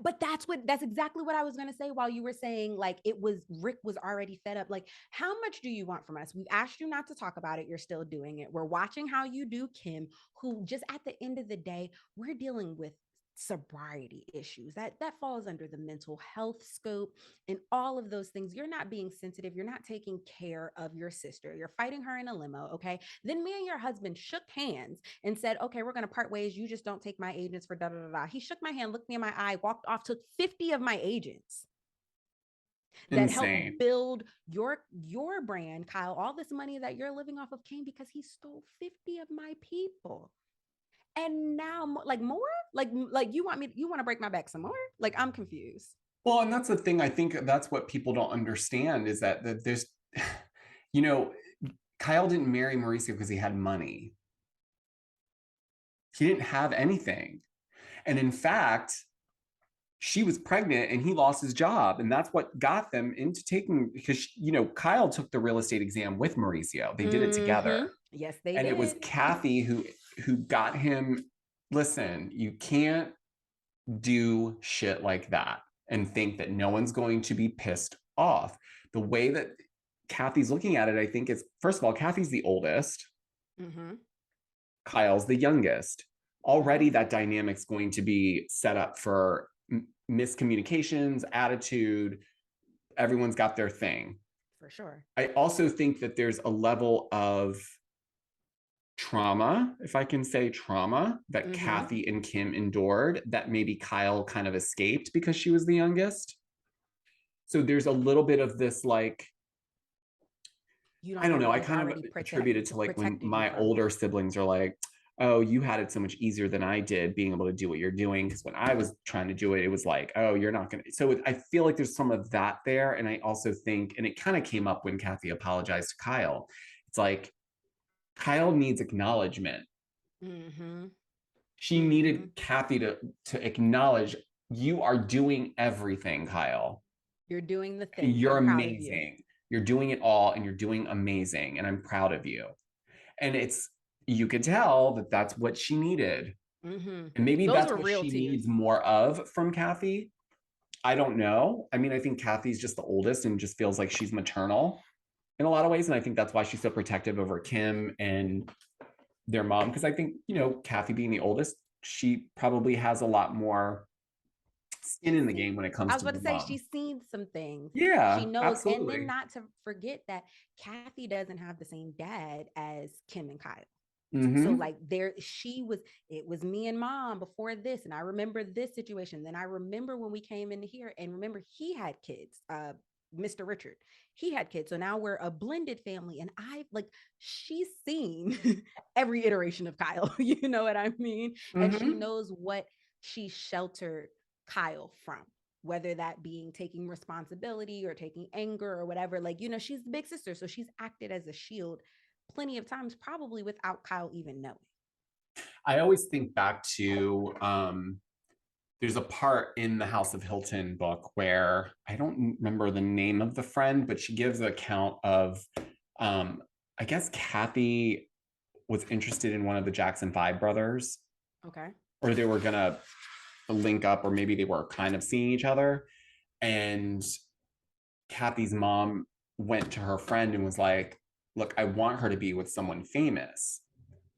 But that's exactly what I was going to say while you were saying like Rick was already fed up. Like, how much do you want from us? We've asked you not to talk about it. You're still doing it. We're watching how you do Kim, who just at the end of the day, we're dealing with sobriety issues that falls under the mental health scope, and all of those things. You're not being sensitive, you're not taking care of your sister, you're fighting her in a limo. Okay, then me and your husband shook hands and said, okay, we're going to part ways, you just don't take my agents for da da da. He shook my hand, looked me in my eye, walked off, took 50 of my agents that Insane. helped build your brand, Kyle. All this money that you're living off of came because he stole 50 of my people. And now like more like you want to break my back some more? Like, I'm confused. Well, and that's the thing. I think that's what people don't understand is that there's, you know, Kyle didn't marry Mauricio because he had money. He didn't have anything. And in fact, she was pregnant and he lost his job. And that's what got them into taking, because, you know, Kyle took the real estate exam with Mauricio. They did it together. Yes, they and did. It was Kathy who got him, listen, you can't do shit like that and think that no one's going to be pissed off. The way that Kathy's looking at it, I think, is, first of all, Kathy's the oldest. Kyle's the youngest. Already that dynamic's going to be set up for miscommunications, attitude. Everyone's got their thing. For sure. I also think that there's a level of trauma, if I can say trauma, that Kathy and Kim endured that maybe Kyle kind of escaped because she was the youngest. So there's a little bit of this like, You don't I don't like know. what I they've kind of already attribute it to like when protected you my from. older siblings are like, oh, you had it so much easier than I did being able to do what you're doing. Because when I was trying to do it, it was like, oh, you're not going to. So I feel like there's some of that there. And I also think, and it kind of came up when Kathy apologized to Kyle. It's like, Kyle needs acknowledgement. Mm-hmm. She needed Kathy to acknowledge you are doing everything, Kyle. You're doing the thing. You're I'm proud of you. amazing. You're doing it all and you're doing amazing. And I'm proud of you. And you could tell that that's what she needed. Mm-hmm. And maybe Those that's were what real she tears. needs more of from Kathy. I don't know. I mean, I think Kathy's just the oldest and just feels like she's maternal in a lot of ways. And I think that's why she's so protective over Kim and their mom. Because I think, Kathy being the oldest, she probably has a lot more skin in the game when it I comes was to about the to say mom. she's seen some things. She Yeah, knows. And then absolutely. not to forget that Kathy doesn't have the same dad as Kim and Kyle. So Mm-hmm. like it was me and mom before this. And I remember this situation. Then I remember when we came into here and remember he had kids, Mr. Richard, he had kids. So now we're a blended family. And she's seen every iteration of Kyle, you know what I mean? And she Mm-hmm. knows what she sheltered Kyle from, whether that being taking responsibility or taking anger or whatever. She's the big sister. So she's acted as a shield plenty of times, probably without Kyle even knowing. I always think back to there's a part in the House of Hilton book where I don't remember the name of the friend, but she gives an account of I guess Kathy was interested in one of the Jackson Five brothers. Okay. Or they were gonna link up, or maybe they were kind of seeing each other. And Kathy's mom went to her friend and was like, look, I want her to be with someone famous,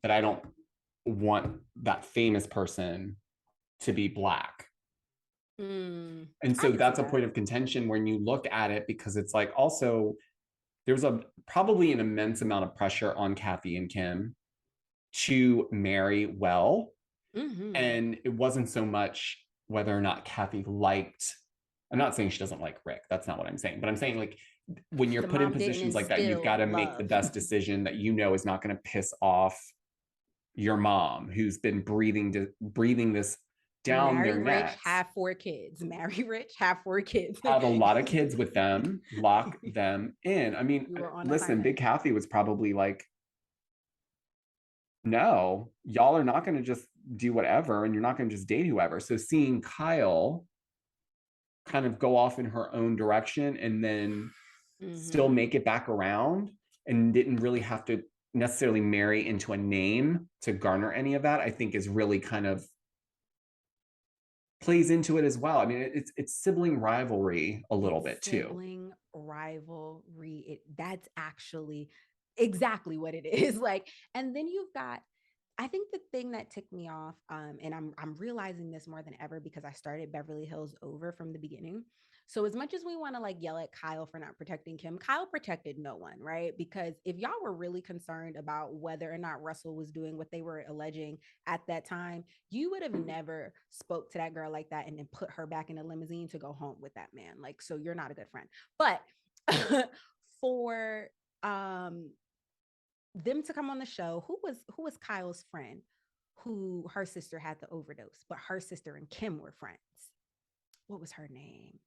but I don't want that famous person to be Black. And I so could see that's a that. point of contention when you look at it, because it's like also there's probably an immense amount of pressure on Kathy and Kim to marry well. Mm-hmm. And it wasn't so much whether or not Kathy liked, I'm not saying she doesn't like Rick. That's not what I'm saying. But I'm saying, like, when you're The put in mom didn't positions like that, you've got instill to make the love. best decision that is not going to piss off your mom, who's been breathing this down Marry their rich, necks. have 4 kids. Marry rich, have 4 kids. Have a lot of kids with them, lock them in. I mean, You were on listen, Big assignment. Kathy was probably like, no, y'all are not going to just do whatever, and you're not going to just date whoever. So seeing Kyle kind of go off in her own direction and then still Mm-hmm. make it back around, and didn't really have to necessarily marry into a name to garner any of that, I think is really kind of plays into it as well. I mean, it's sibling rivalry a little It's bit too. sibling rivalry. That's actually exactly what it is. And then you've got, I think the thing that ticked me off, and I'm realizing this more than ever because I started Beverly Hills over from the beginning. So as much as we want to yell at Kyle for not protecting Kim, Kyle protected no one, right? Because if y'all were really concerned about whether or not Russell was doing what they were alleging at that time, you would have never spoke to that girl like that and then put her back in a limousine to go home with that man. So you're not a good friend. But for them to come on the show, who was Kyle's friend, who her sister had the overdose, but her sister and Kim were friends. What was her name?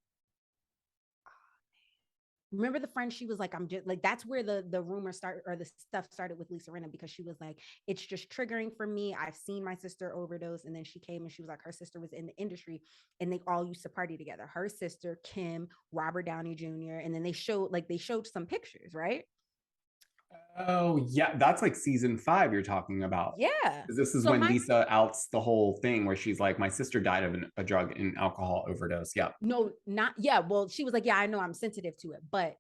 Remember the friend? She was like, I'm just like, that's where the rumor started, or the stuff started with Lisa Rinna, because she was like, it's just triggering for me. I've seen my sister overdose. And then she came and she was like, her sister was in the industry and they all used to party together. Her sister, Kim, Robert Downey Jr. And then they showed some pictures, right? Oh yeah, that's like season 5 you're talking about. Yeah. This is So when my Lisa outs the whole thing where she's like, my sister died of a drug and alcohol overdose. Yeah. No, not yeah. Well, she was like, yeah, I know I'm sensitive to it, but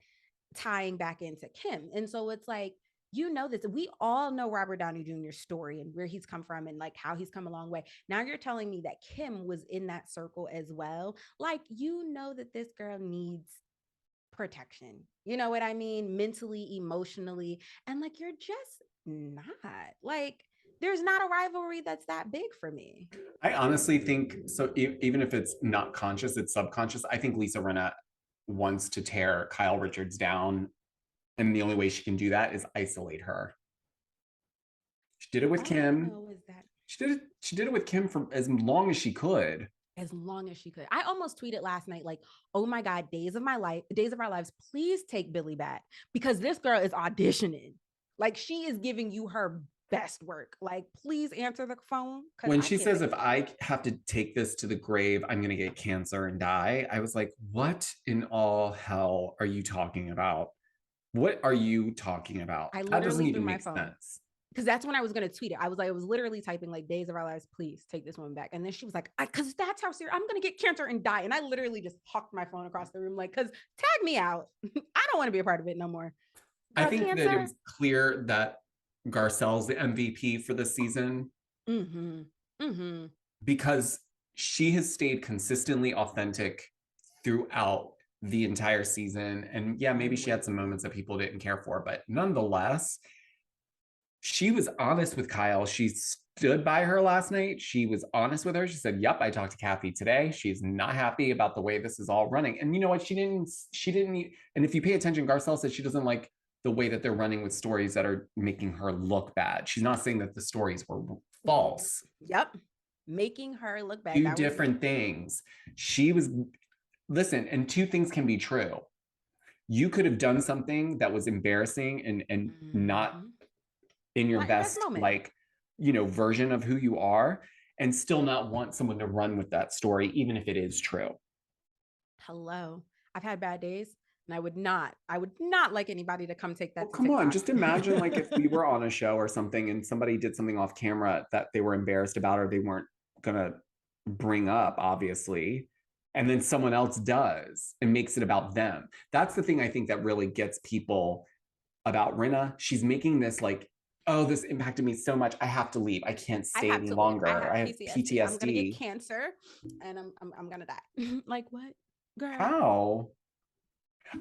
tying back into Kim. And so it's like, this, we all know Robert Downey Jr.'s story and where he's come from and how he's come a long way. Now you're telling me that Kim was in that circle as well. That this girl needs protection. You know what I mean? Mentally, emotionally. And you're just not there's not a rivalry that's that big for me. I honestly think so. Even if it's not conscious, it's subconscious. I think Lisa Rinna wants to tear Kyle Richards down. And the only way she can do that is isolate her. She did it with All I Kim. know is that She did it with Kim for as long as she could. as long as she could. I almost tweeted last night, like, oh my God, days of our lives, please take Billy back because this girl is auditioning. Like, she is giving you her best work. Like, please answer the phone. When she says, if I have to take this to the grave, I'm going to get cancer and die, I was like, what in all hell are you talking about? What are you talking about? I That doesn't literally threw even my make phone. sense. Because that's when I was going to tweet it. I was literally typing like days of our lives, please take this woman back. And then she was like, because that's how serious, I'm going to get cancer and die. And I literally just hawked my phone across the room, like, because tag me out. I don't want to be a part of it no more. Girl, I think that it was clear that Garcelle's the MVP for this season. Mm-hmm. Mm-hmm. Because she has stayed consistently authentic throughout the entire season. And yeah, maybe she had some moments that people didn't care for, but nonetheless, she was honest with Kyle. She stood by her last night. She was honest with her. She said, yep, I talked to Kathy today. She's not happy about the way this is all running. And you know what? She didn't and if you pay attention, Garcelle said she doesn't like the way that they're running with stories that are making her look bad. She's not saying that the stories were false. Yep. Making her look bad. Two different things. She was, listen, and two things can be true. You could have done something that was embarrassing and not in your best like, version of who you are, and still not want someone to run with that story, even if it is true. Hello. I've had bad days. And I would not like anybody to come take that. Come on, just imagine like if we were on a show or something and somebody did something off camera that they were embarrassed about or they weren't gonna bring up, obviously, and then someone else does and makes it about them. That's the thing I think that really gets people about Rinna. She's making this like, oh, this impacted me so much. I have to leave. I can't stay any longer. I have PTSD. I'm gonna get cancer and I'm gonna die. Like, what, girl? How?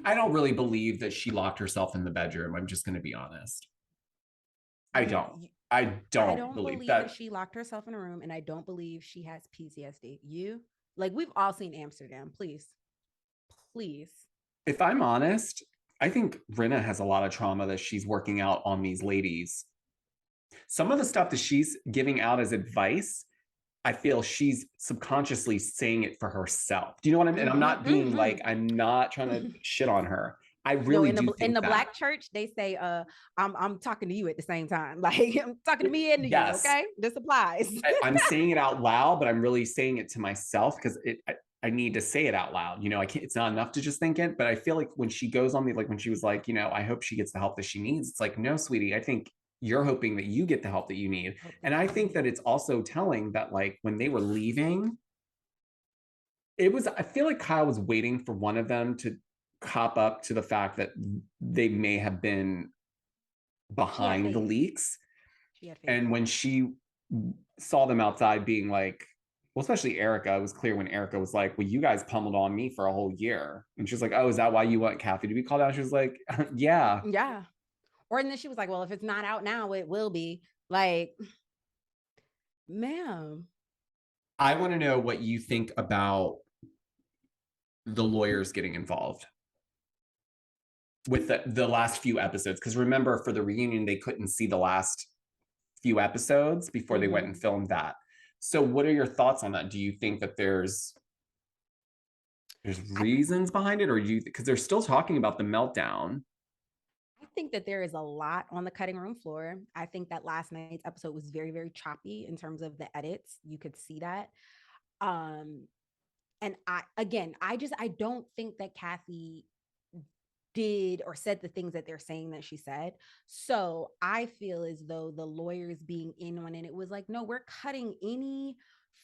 I don't really believe that she locked herself in the bedroom. I'm just going to be honest. I don't believe that she locked herself in a room, and I don't believe she has PTSD. We've all seen Amsterdam. Please. If I'm honest, I think Rinna has a lot of trauma that she's working out on these ladies. Some of the stuff that she's giving out as advice, I feel she's subconsciously saying it for herself. Do you know what I mean? And I'm not being like, I'm not trying to shit on her. I really do think in the Black church, they say, I'm talking to you at the same time. Like, I'm talking to me and you, okay? This applies. I'm saying it out loud, but I'm really saying it to myself because I need to say it out loud. I can't, it's not enough to just think it, but I feel like when she goes on like when she was like, I hope she gets the help that she needs. It's like, no, sweetie, I think you're hoping that you get the help that you need. And I think that it's also telling that like when they were leaving, I feel like Kyle was waiting for one of them to cop up to the fact that they may have been behind the leaks. And when she saw them outside being like, well, especially Erica, it was clear when Erica was like, well, you guys pummeled on me for a whole year. And she's like, oh, is that why you want Kathy to be called out? She was like, yeah. Yeah. Or and then she was like, well, if it's not out now, it will be. Like, ma'am. I want to know what you think about the lawyers getting involved with the last few episodes. Because remember, for the reunion, they couldn't see the last few episodes before they went and filmed that. So what are your thoughts on that? Do you think that there's reasons behind it, or because they're still talking about the meltdown? I think that there is a lot on the cutting room floor. I think that last night's episode was very, very choppy in terms of the edits. You could see that. And I don't think that Kathy did or said the things that they're saying that she said. So I feel as though the lawyers being in on it, it was like, no, we're cutting any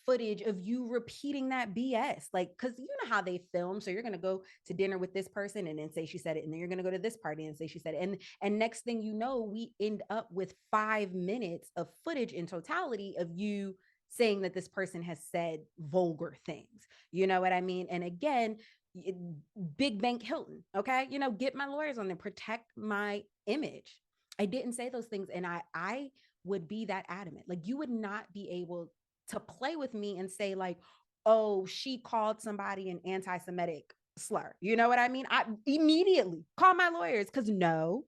footage of you repeating that BS. Like, because you know how they film. So you're going to go to dinner with this person and then say she said it. And then you're going to go to this party and say she said it. And next thing you know, we end up with 5 minutes of footage in totality of you saying that this person has said vulgar things. You know what I mean? And again, Big Bank Hilton, okay? Get my lawyers on there, protect my image. I didn't say those things, and I would be that adamant. Like, you would not be able to play with me and say like, oh, she called somebody an anti-Semitic slur. You know what I mean? I immediately call my lawyers because no,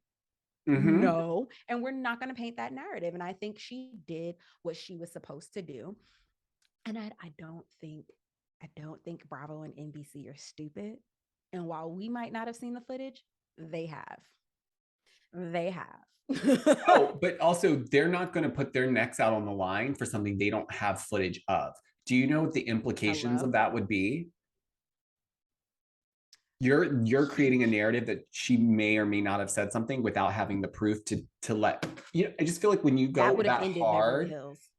and we're not going to paint that narrative. And I think she did what she was supposed to do. And I don't think Bravo and NBC are stupid. And while we might not have seen the footage, they have. They have. Oh, but also they're not going to put their necks out on the line for something they don't have footage of. Do you know what the implications of that would be? You're creating a narrative that she may or may not have said something without having the proof to let you know. I just feel like when you go that hard,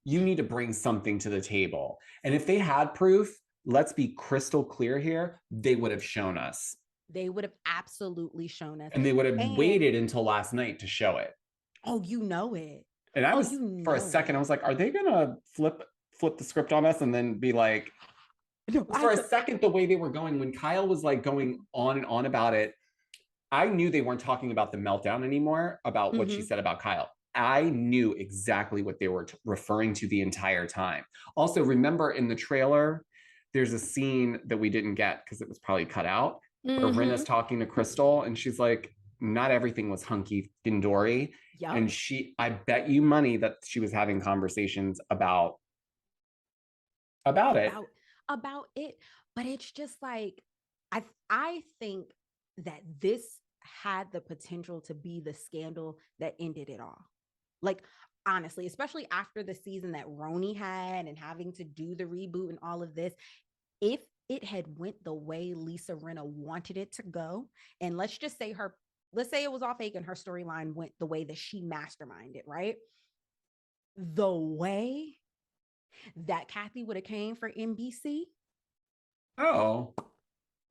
you need to bring something to the table. And if they had proof, let's be crystal clear here, they would have shown us. They would have absolutely shown us. And they would have waited until last night to show it. Oh, you know it. And I was, for a second, I was like, are they going to flip the script on us and then be like, for a second, the way they were going, when Kyle was like going on and on about it, I knew they weren't talking about the meltdown anymore, about what she said about Kyle. I knew exactly what they were referring to the entire time. Also, remember in the trailer, there's a scene that we didn't get because it was probably cut out, where Rinna's talking to Crystal and she's like, not everything was hunky and dory. Yep. And I bet you money that she was having conversations about it. But it's just like, I think that this had the potential to be the scandal that ended it all. Like, honestly, especially after the season that Roni had and having to do the reboot and all of this, if it had went the way Lisa Rinna wanted it to go, and let's say it was all fake and her storyline went the way that she masterminded, right? The way that Kathy would have came for NBC. Oh,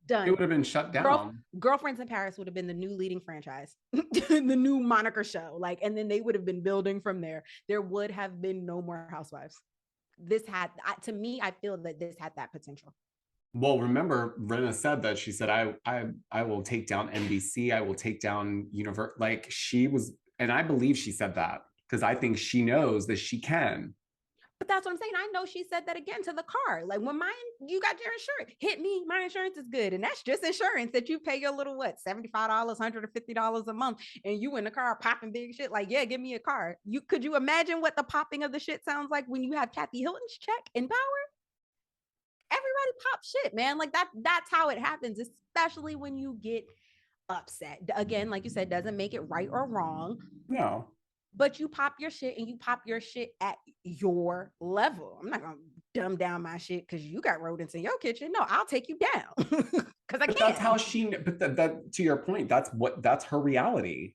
done. It would have been shut down. Girlfriends in Paris would have been the new leading franchise, the new moniker show. Like, and then they would have been building from there. There would have been no more Housewives. To me, I feel that this had that potential. Well, remember, Rinna said that. She said, I will take down NBC. I will take down Universe. Like, she was, and I believe she said that because I think she knows that she can. But that's what I'm saying. I know she said that again to the car. Like, when you got your insurance, hit me, my insurance is good. And that's just insurance that you pay your little, $75, $150 a month. And you in the car popping big shit. Like, yeah, give me a car. Could you imagine what the popping of the shit sounds like when you have Kathy Hilton's check in Power? Everybody pops shit, man. Like that's how it happens, especially when you get upset. Again, like you said, doesn't make it right or wrong. No. But you pop your shit and you pop your shit at your level. I'm not going to dumb down my shit because you got rodents in your kitchen. No, I'll take you down because I can't. That's how but that to your point, that's her reality.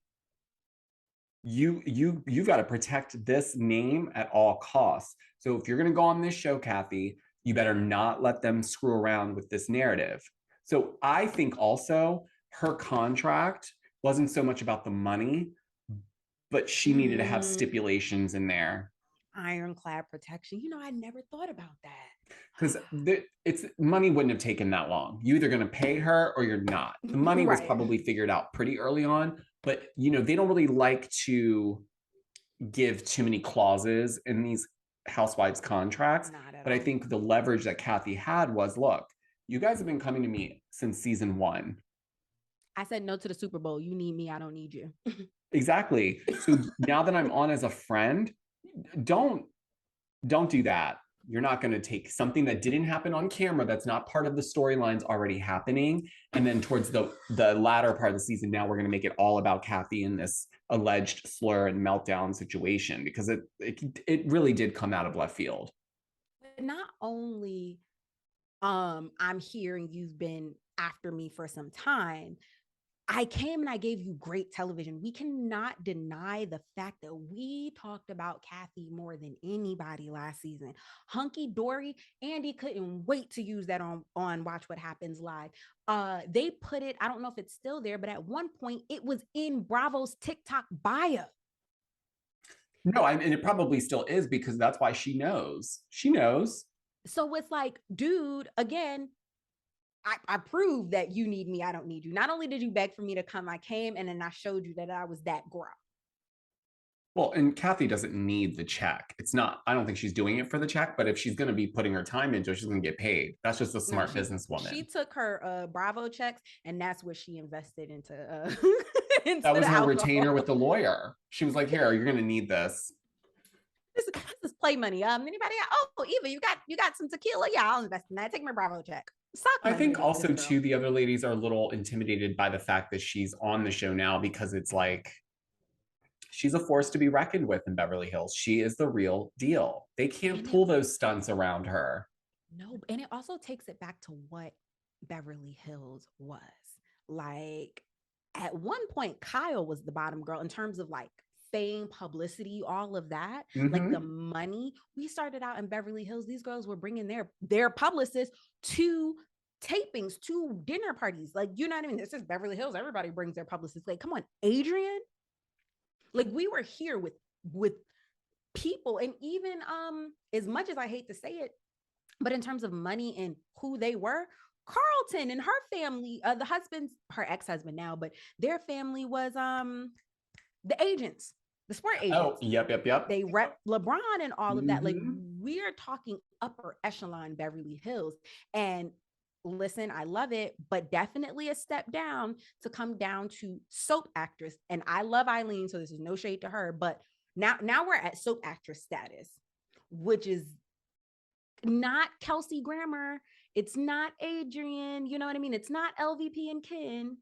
You've got to protect this name at all costs. So if you're going to go on this show, Kathy, you better not let them screw around with this narrative. So I think also her contract wasn't so much about the money, but she needed to have stipulations in there. Ironclad protection. I never thought about that. Because it's money wouldn't have taken that long. You're either going to pay her or you're not. The money was probably figured out pretty early on, but they don't really like to give too many clauses in these Housewives contracts. But I think the leverage that Kathy had was, look, you guys have been coming to me since season 1. I said no to the Super Bowl. You need me, I don't need you. Exactly. So now that I'm on as a friend, don't do that. You're not going to take something that didn't happen on camera, that's not part of the storylines already happening, and then towards the latter part of the season, now we're going to make it all about Kathy in this alleged slur and meltdown situation, because it really did come out of left field. Not only I'm hearing you've been after me for some time, I came and I gave you great television. We cannot deny the fact that we talked about Kathy more than anybody last season. Hunky Dory, Andy couldn't wait to use that on Watch What Happens Live. They put it, I don't know if it's still there, but at one point it was in Bravo's TikTok bio. No, and it probably still is, because that's why she knows. She knows. So it's like, dude, again, I proved that you need me, I don't need you. Not only did you beg for me to come, I came, and then I showed you that I was that girl. Well, and Kathy doesn't need the check. It's not, I don't think she's doing it for the check, but if she's going to be putting her time into it, she's going to get paid. That's just a No, smart businesswoman. she took her Bravo checks, and that's what she invested into into That was the her alcohol. retainer with the lawyer. She was like, here, you're going to need this. This is play money. Anybody? Oh, Eva, you got some tequila? Yeah, I'll invest in that. Take my Bravo check. I think also too, the other ladies are a little intimidated by the fact that she's on the show now, because it's like, she's a force to be reckoned with in Beverly Hills. She is the real deal. They can't pull those stunts around her. No, and it also takes it back to what Beverly Hills was. Like, at one point, Kyle was the bottom girl in terms of like fame, publicity, all of that. Like the money. We started out in Beverly Hills. These girls were bringing their publicists to tapings, to dinner parties. Like, you know what I mean? This is Beverly Hills. Everybody brings their publicists. Like, come on, Adrian. Like, we were here with people, and even as much as I hate to say it, but in terms of money and who they were, Carlton and her family, the husband's her ex-husband now, but their family was the agents, the sport agents. Oh, yep. They rep LeBron and all of that. Like, we are talking upper echelon Beverly Hills. And listen, I love it, but definitely a step down to come down to soap actress. And I love Eileen, so this is no shade to her, but now we're at soap actress status, which is not Kelsey Grammer. It's not Adrian. You know what I mean? It's not LVP and Ken.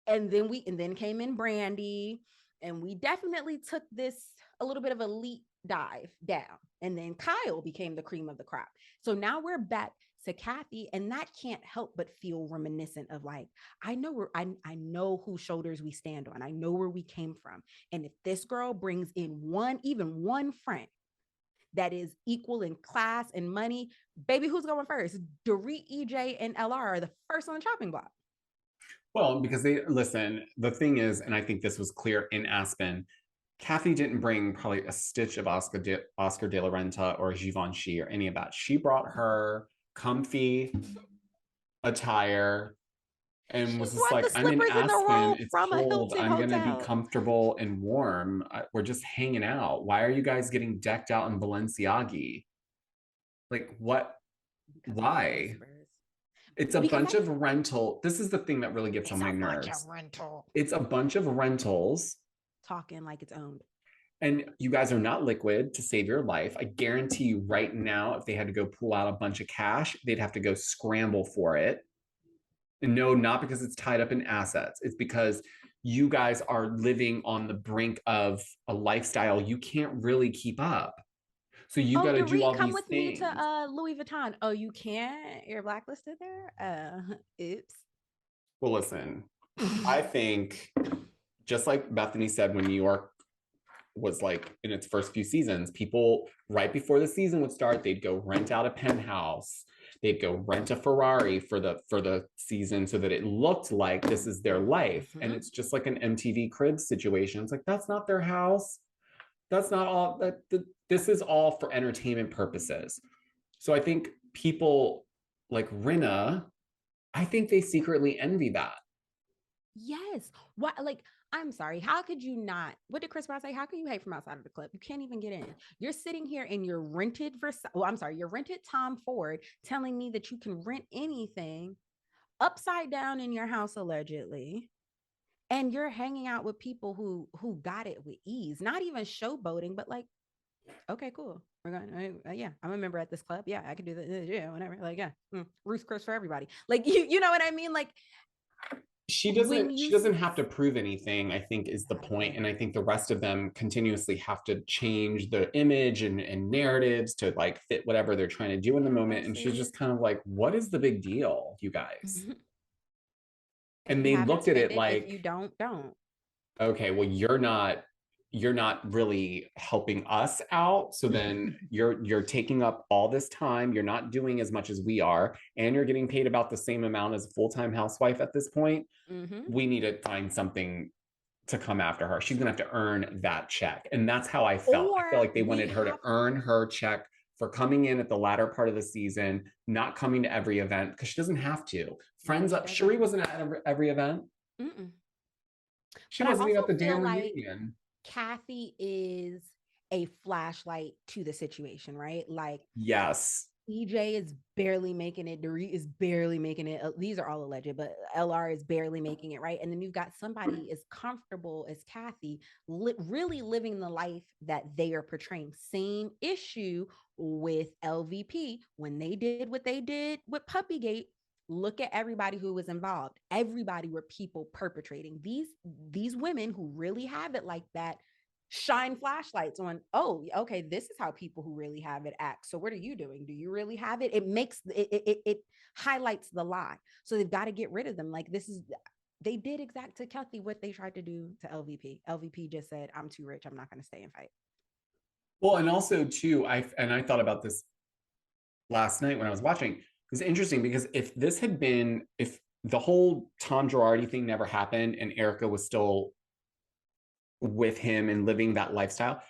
And then came in Brandy, and we definitely took this a little bit of a leap dive down. And then Kyle became the cream of the crop. So now we're back to Kathy, and that can't help but feel reminiscent of like, I know whose shoulders we stand on. I know where we came from. And if this girl brings in even one friend that is equal in class and money, baby, who's going first? Dorit, EJ, and LR are the first on the chopping block. Well, because the thing is, and I think this was clear in Aspen, Kathy didn't bring probably a stitch of Oscar de la Renta or Givenchy or any of that. She brought her comfy attire and was just like, I'm in Aspen, it's cold, I'm going to be comfortable and warm. We're just hanging out. Why are you guys getting decked out in Balenciaga? Like, what? Why? It's a bunch of rental. This is the thing that really gets on my nerves. It's a bunch of rentals. Talking like it's owned. And you guys are not liquid to save your life. I guarantee you right now, if they had to go pull out a bunch of cash, they'd have to go scramble for it. And no, not because it's tied up in assets. It's because you guys are living on the brink of a lifestyle you can't really keep up. So you got to do all these things. Come with me to Louis Vuitton. Oh, you can't? You're blacklisted there? Oops. Well, listen, I think just like Bethany said, when New York was like in its first few seasons, people right before the season would start, they'd go rent out a penthouse. They'd go rent a Ferrari for the season so that it looked like this is their life. And it's just like an MTV Cribs situation. It's like, that's not their house. That's not all that. This is all for entertainment purposes. So I think people like Rinna, I think they secretly envy that. Yes. What? Like, I'm sorry. How could you not? What did Chris Brown say? How can you hate from outside of the club? You can't even get in. You're sitting here in your rented your rented Tom Ford, telling me that you can rent anything upside down in your house allegedly. And you're hanging out with people who got it with ease, not even showboating, but like, okay, cool. We're going, yeah, I'm a member at this club. Yeah, I can do that. Yeah, whatever. Like, yeah, Ruth Chris for everybody. Like, you know what I mean? Like, she doesn't have to prove anything, I think is the point. And I think the rest of them continuously have to change the image and narratives to like fit whatever they're trying to do in the moment. And she's just kind of like, what is the big deal, you guys? And they looked at it like, if you don't. Okay, well, you're not really helping us out. So then you're taking up all this time. You're not doing as much as we are, and you're getting paid about the same amount as a full-time housewife at this point. We need to find something to come after her. She's gonna have to earn that check. And that's how I felt. I feel like they wanted her to earn her check for coming in at the latter part of the season, not coming to every event, because she doesn't have to. Friends up. Cherie wasn't at every event. She wasn't even at the damn reunion. Kathy is a flashlight to the situation, right? Like Yes. EJ is barely making it. Dorit is barely making it. These are all alleged, but LR is barely making it, right? And then you've got somebody as comfortable as Kathy, really living the life that they are portraying. Same issue with LVP when they did what they did with Puppygate. Look at everybody who was involved. Everybody were people perpetrating. These women who really have it like that shine flashlights on, oh, okay, this is how people who really have it act. So what are you doing? Do you really have it? It makes it highlights the lie. So they've got to get rid of them. Like this is, they did exact to Kelty what they tried to do to LVP. LVP just said, I'm too rich, I'm not going to stay and fight. Well, and also too, I thought about this last night when I was watching. It was interesting because if the whole Tom Girardi thing never happened and Erica was still with him and living that lifestyle,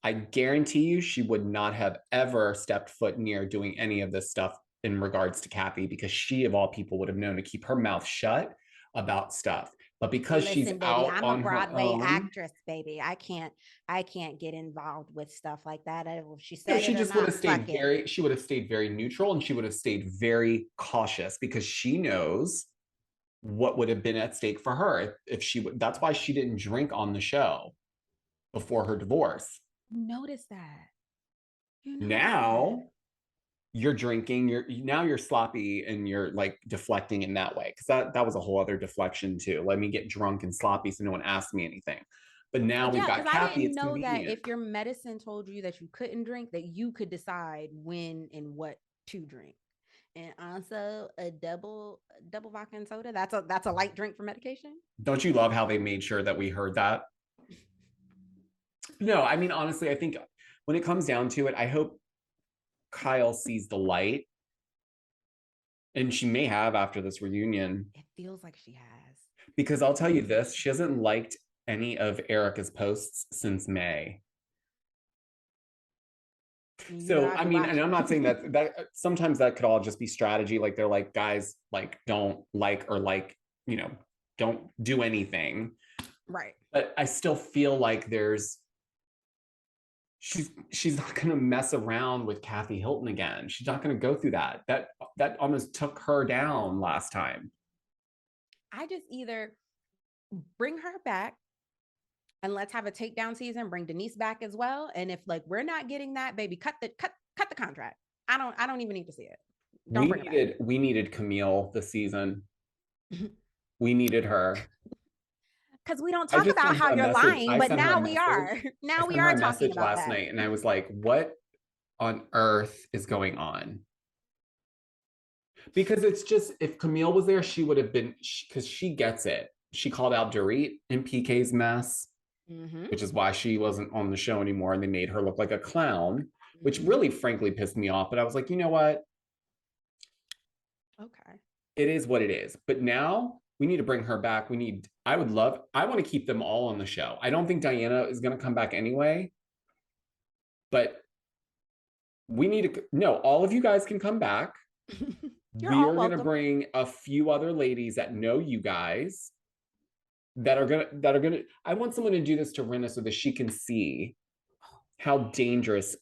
I guarantee you she would not have ever stepped foot near doing any of this stuff in regards to Kathy, because she of all people would have known to keep her mouth shut about stuff. But because she's Listen, baby, out I'm a on her Broadway own, actress, baby. I can't get involved with stuff like that. If she no, said she it or just would not, have fuck stayed it. she would have stayed very neutral, and she would have stayed very cautious because she knows what would have been at stake for her if she would. That's why she didn't drink on the show before her divorce. Notice that. You notice that. Now you're drinking, you're sloppy and you're like deflecting in that way, because that was a whole other deflection too. Let me get drunk and sloppy so no one asks me anything. But now we've Yeah, got because I Kathy, didn't it's know that convenient. if your medicine told you that you couldn't drink, that you could decide when and what to drink. And also a double vodka and soda. That's a light drink for medication. Don't you love how they made sure that we heard that? No, I mean, honestly, I think when it comes down to it, I hope Kyle sees the light, and she may have after this reunion. It feels like she has. Because I'll tell you this, she hasn't liked any of Erica's posts since May. You know, So I I be mean, and I'm watching. not saying that sometimes that could all just be strategy. Like they're like, guys, like don't like, or like, you know, don't do anything. Right. But I still feel like she's not gonna mess around with Kathy Hilton again. She's not gonna go through that. That almost took her down last time. I just either bring her back and let's have a takedown season, bring Denise back as well. And if like we're not getting that, baby, cut the contract. I don't even need to see it. Don't bring it back. We needed Camille this season. We needed her. Because we don't I talk just about sent how her a you're message. lying, I but sent her a now we message. are. I Now we sent her are a talking message about last that. night, and I was like, what on earth is going on? Because it's just, if Camille was there, she would have been, because she gets it. She called out Dorit in PK's mess, Mm-hmm. which is why she wasn't on the show anymore, and they made her look like a clown, which Mm-hmm. really, frankly, pissed me off. But I was like, you know what? Okay. It is what it is. But now we need to bring her back. I want to keep them all on the show. I don't think Diana is going to come back anyway, but we need to, no, all of you guys can come back. You're We all are going to welcome. bring a few other ladies that know you guys, I want someone to do this to Rinna so that she can see how dangerous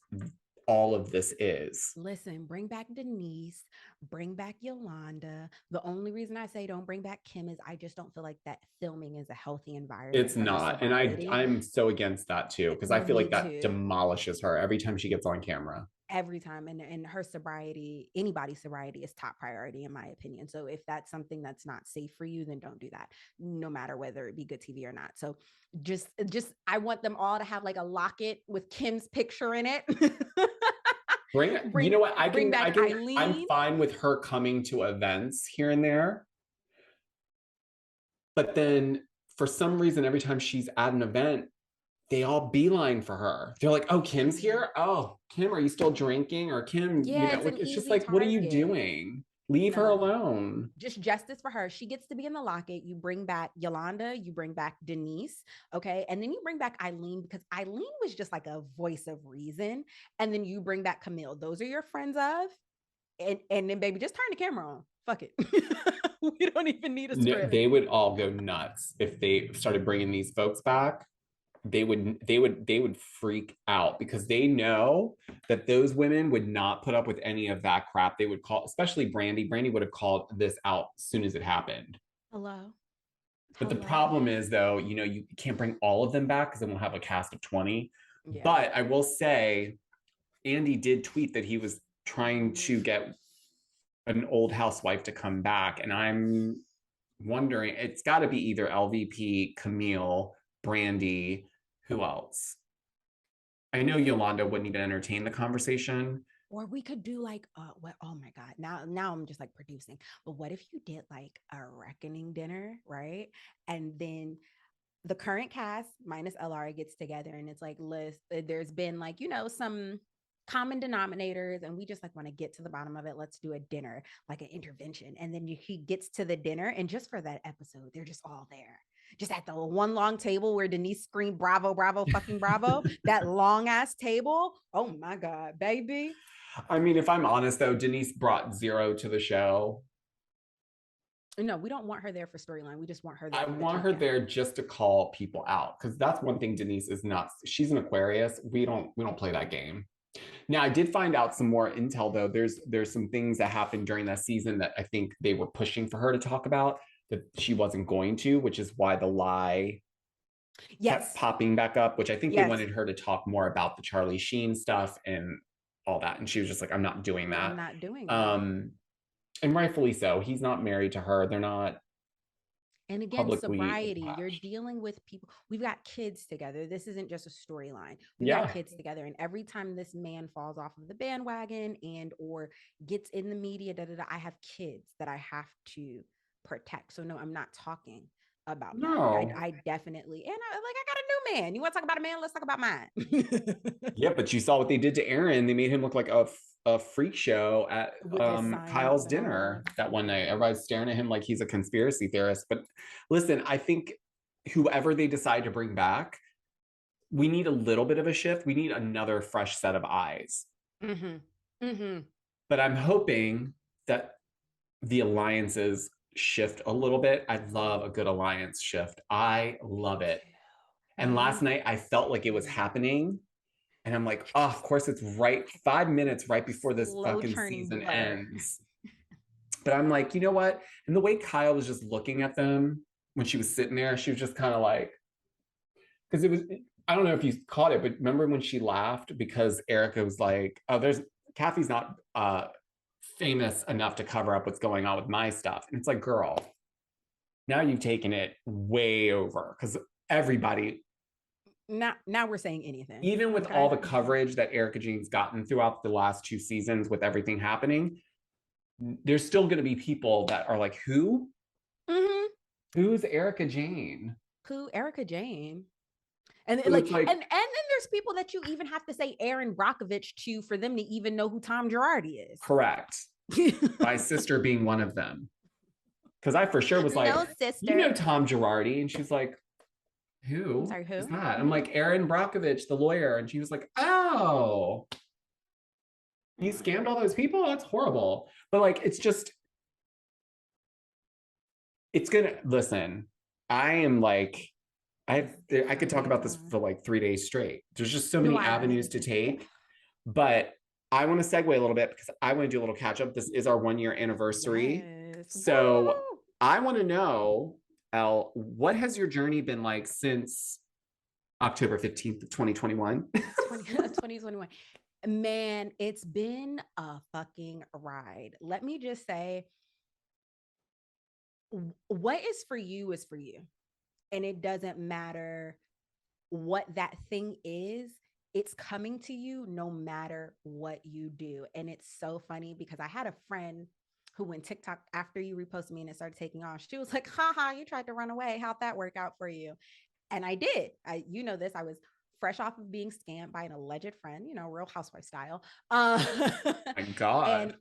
all of this is. Listen, bring back Denise, bring back Yolanda. The only reason I say don't bring back Kim is I just don't feel like that filming is a healthy environment. It's For her not. And sobriety. I'm so against that too, because I feel Me like that too. demolishes her every time she gets on camera. Every time, and her sobriety, anybody's sobriety is top priority in my opinion. So if that's something that's not safe for you, then don't do that, no matter whether it be good TV or not. So just I want them all to have like a locket with Kim's picture in it. You know what? Bring back I'm Eileen. fine with her coming to events here and there. But then for some reason, every time she's at an event, they all beeline for her. They're like, oh, Kim's here? Oh, Kim, are you still drinking? Or Kim, you Yeah, know, it's an like, it's just easy like, what are you target. doing? Leave her No, alone. just justice for her. She gets to be in the locket. You bring back Yolanda, you bring back Denise, okay? And then you bring back Eileen, because Eileen was just like a voice of reason. And then you bring back Camille. Those are your friends of. And then baby, just turn the camera on. Fuck it. We don't even need a No, script. they would all go nuts if they started bringing these folks back. they would freak out because they know that those women would not put up with any of that crap. They would call, especially Brandy would have called this out as soon as it happened. Hello. But the problem is, though, you can't bring all of them back because then we'll have a cast of 20. Yeah. But I will say, Andy did tweet that he was trying to get an old housewife to come back. And I'm wondering, it's got to be either LVP, Camille, Brandy, who else? I know Yolanda wouldn't even entertain the conversation. Or we could do like, what? Oh my God. Now I'm just like producing. But what if you did like a reckoning dinner, right? And then the current cast minus LR gets together and it's like, there's been like, some common denominators and we just like want to get to the bottom of it. Let's do a dinner, like an intervention. And then he gets to the dinner and just for that episode, they're just all there. Just at the one long table where Denise screamed, bravo, bravo, fucking bravo. That long ass table. Oh my God, baby. I mean, if I'm honest though, Denise brought zero to the show. No, we don't want her there for storyline. We just want her there. I want her there just to call people out because that's one thing Denise is not. She's an Aquarius. We don't play that game. Now, I did find out some more intel though. There's some things that happened during that season that I think they were pushing for her to talk about that she wasn't going to, which is why the lie kept popping back up, which I think they wanted her to talk more about the Charlie Sheen stuff and all that. And she was just like, I'm not doing that. I'm not doing that. And rightfully so. He's not married to her. They're not. And again, sobriety, you're dealing with people. We've got kids together. This isn't just a storyline. We've got kids together. And every time this man falls off of the bandwagon and or gets in the media, I have kids that I have to protect. So no, I'm not talking about that. I definitely, and I got a new man. You want to talk about a man? Let's talk about mine. Yeah, but you saw what they did to Aaron. They made him look like a freak show at Kyle's dinner that one night. Everybody's staring at him like he's a conspiracy theorist. But listen, I think whoever they decide to bring back, we need a little bit of a shift. We need another fresh set of eyes. But I'm hoping that the alliances shift a little bit. I love a good alliance shift. I love it. And last night I felt like it was happening. And I'm like, oh, of course it's right 5 minutes right before this fucking season ends. But I'm like, you know what? And the way Kyle was just looking at them when she was sitting there, she was just kind of like, because it was, I don't know if you caught it, but remember when she laughed because Erica was like, oh, Kathy's not famous enough to cover up what's going on with my stuff. And it's like, girl, now you've taken it way over because everybody. Now we're saying anything. Even with all the coverage that Erica Jane's gotten throughout the last 2 seasons with everything happening, there's still going to be people that are like, who? Who's Erica Jane? Who Erica Jane? And like, and then there's people that you even have to say Aaron Brockovich to for them to even know who Tom Girardi is. Correct. My sister being one of them. Because I for sure was like, you know Tom Girardi. And she's like, who? Sorry, who? Is that? I'm like, Aaron Brockovich, the lawyer. And she was like, oh, he scammed all those people? That's horrible. But like, it's gonna, listen, I am like, I could talk about this for like 3 days straight. There's just so many avenues to take. But I want to segue a little bit because I want to do a little catch up. This is our 1-year anniversary. Yes. So I want to know, Elle, what has your journey been like since October 15th, 2021? 2021. Man, it's been a fucking ride. Let me just say, what is for you is for you. And it doesn't matter what that thing is. It's coming to you no matter what you do. And it's so funny because I had a friend who went TikTok after you reposted me and it started taking off. She was like, haha, you tried to run away. How'd that work out for you? And I did. You know this. I was fresh off of being scammed by an alleged friend, Real Housewife style. My God. And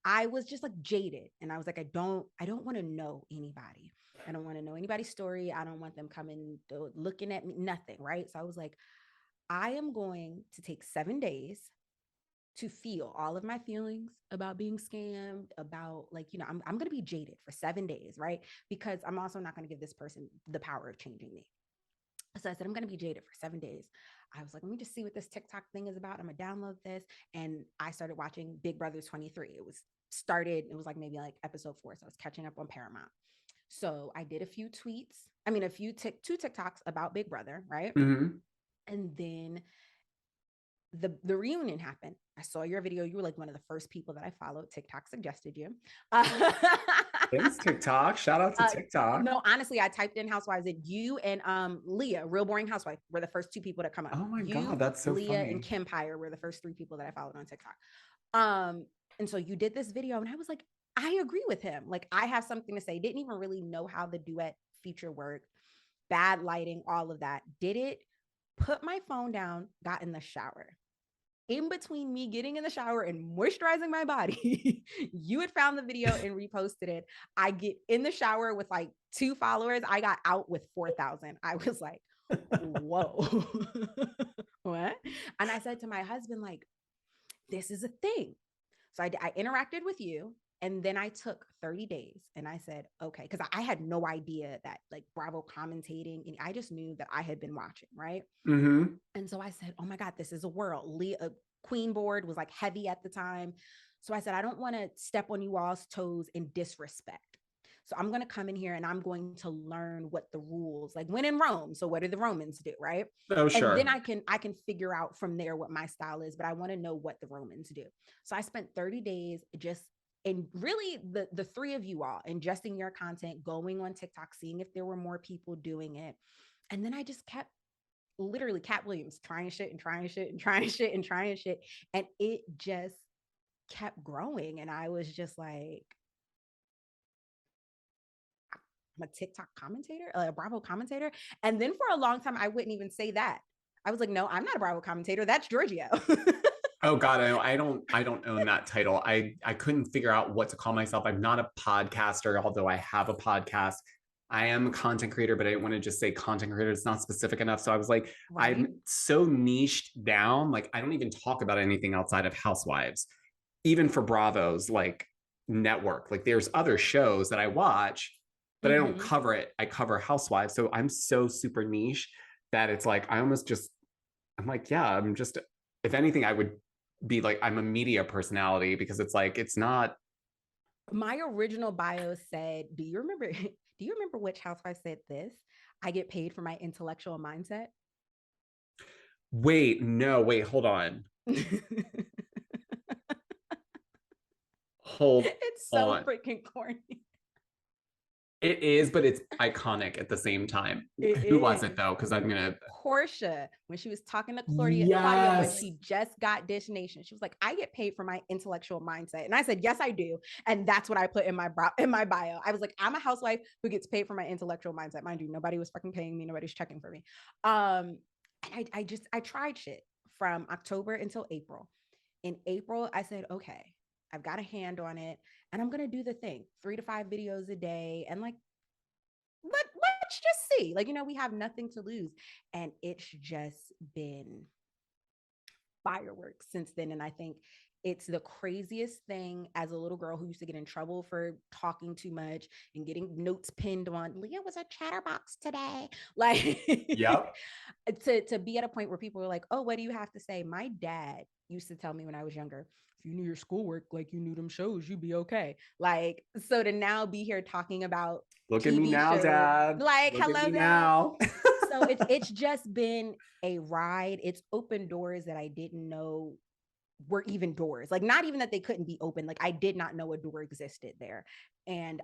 I was just like jaded. And I was like, I don't want to know anybody. I don't want to know anybody's story. I don't want them coming, looking at me, nothing. Right. So I was like, I am going to take 7 days to feel all of my feelings about being scammed, about like, I'm going to be jaded for 7 days. Right. Because I'm also not going to give this person the power of changing me. So I said, I'm going to be jaded for 7 days. I was like, let me just see what this TikTok thing is about. I'm going to download this. And I started watching Big Brother 23. It was like maybe like episode 4. So I was catching up on Paramount. So I did a few tweets. I mean, two TikToks about Big Brother, right? Mm-hmm. And then the reunion happened. I saw your video. You were like one of the first people that I followed. TikTok suggested you. Thanks, TikTok. Shout out to TikTok. No, honestly, I typed in Housewives, and you and Leah, Real Boring Housewife, were the first 2 people that come up. Oh my you, God, that's so Leah funny. and Kim Pyre were the first 3 people that I followed on TikTok. And so you did this video, and I was like, I agree with him. Like, I have something to say. Didn't even really know how the duet feature worked. Bad lighting, all of that. Did it, put my phone down, got in the shower. In between me getting in the shower and moisturizing my body, you had found the video and reposted it. I get in the shower with like 2 followers. I got out with 4,000. I was like, whoa, what? And I said to my husband, like, this is a thing. So I interacted with you. And then I took 30 days and I said, okay, because I had no idea that like Bravo commentating, and I just knew that I had been watching, right? Mm-hmm. And so I said, oh my God, this is a world. Leah, Queen Board was like heavy at the time. So I said, I don't want to step on you all's toes in disrespect. So I'm going to come in here and I'm going to learn what the rules, like when in Rome. So what do the Romans do, right? Oh, sure. And then I can figure out from there what my style is, but I want to know what the Romans do. So I spent 30 days just, and really the 3 of you all ingesting your content, going on TikTok, seeing if there were more people doing it. And then I just kept literally Cat Williams trying shit and trying shit and trying shit and trying shit. And it just kept growing. And I was just like, I'm a TikTok commentator, a Bravo commentator. And then for a long time, I wouldn't even say that. I was like, no, I'm not a Bravo commentator. That's Giorgio. Oh God, I don't own that title. I couldn't figure out what to call myself. I'm not a podcaster, although I have a podcast. I am a content creator, but I didn't want to just say content creator. It's not specific enough. So I was like, right. I'm so niched down. Like, I don't even talk about anything outside of Housewives, even for Bravo's like network. Like, there's other shows that I watch, but I don't cover it. I cover Housewives. So I'm so super niche that it's like, I'm like, yeah, I'm just, if anything, I would be like, I'm a media personality, because it's like, it's not. My original bio said, do you remember which housewife said this? I get paid for my intellectual mindset. Wait, hold on. Hold It's so on. freaking corny. It is, but it's iconic at the same time. Who was it though? Because I'm gonna. Portia, when she was talking to Claudia when she just got Dish Nation, she was like, "I get paid for my intellectual mindset," and I said, "Yes, I do," and that's what I put in my bio. I was like, "I'm a housewife who gets paid for my intellectual mindset." Mind you, nobody was fucking paying me. Nobody's checking for me. And I tried shit from October until April. In April, I said, "Okay, I've got a hand on it, and I'm gonna do the thing: 3 to 5 videos a day, and like." Let's just see. Like, we have nothing to lose. And it's just been fireworks since then. And I think it's the craziest thing as a little girl who used to get in trouble for talking too much and getting notes pinned on, Leah was a chatterbox today. Like, yep. to be at a point where people are like, oh, what do you have to say? My dad used to tell me when I was younger, if you knew your schoolwork like you knew them shows, you'd be okay. Like, so to now be here talking about look TV at me now, shows, Dad. like, look hello, at me Dad. Now. So it's just been a ride. It's opened doors that I didn't know were even doors. Like, not even that they couldn't be open. Like, I did not know a door existed there. And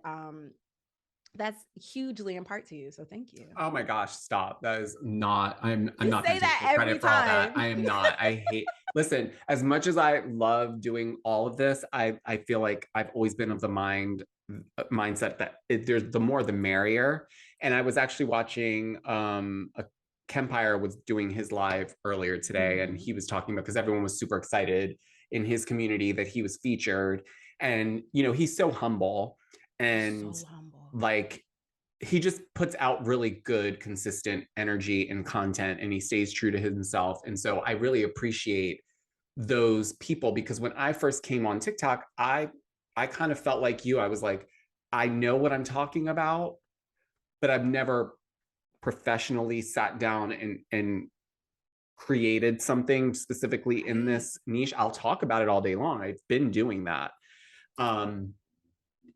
that's hugely in part to you. So thank you. Oh my gosh, stop. That is not, I'm not say that every time. I am not. I hate, listen, as much as I love doing all of this, I feel like I've always been of the mindset that there's the more the merrier. And I was actually watching Kempire was doing his live earlier today, and he was talking about, because everyone was super excited in his community that he was featured. And he's so humble, and like, he just puts out really good, consistent energy and content, and he stays true to himself. And so I really appreciate those people, because when I first came on TikTok, I kind of felt like you. I was like, I know what I'm talking about, but I've never professionally sat down and created something specifically in this niche, I'll talk about it all day long. I've been doing that.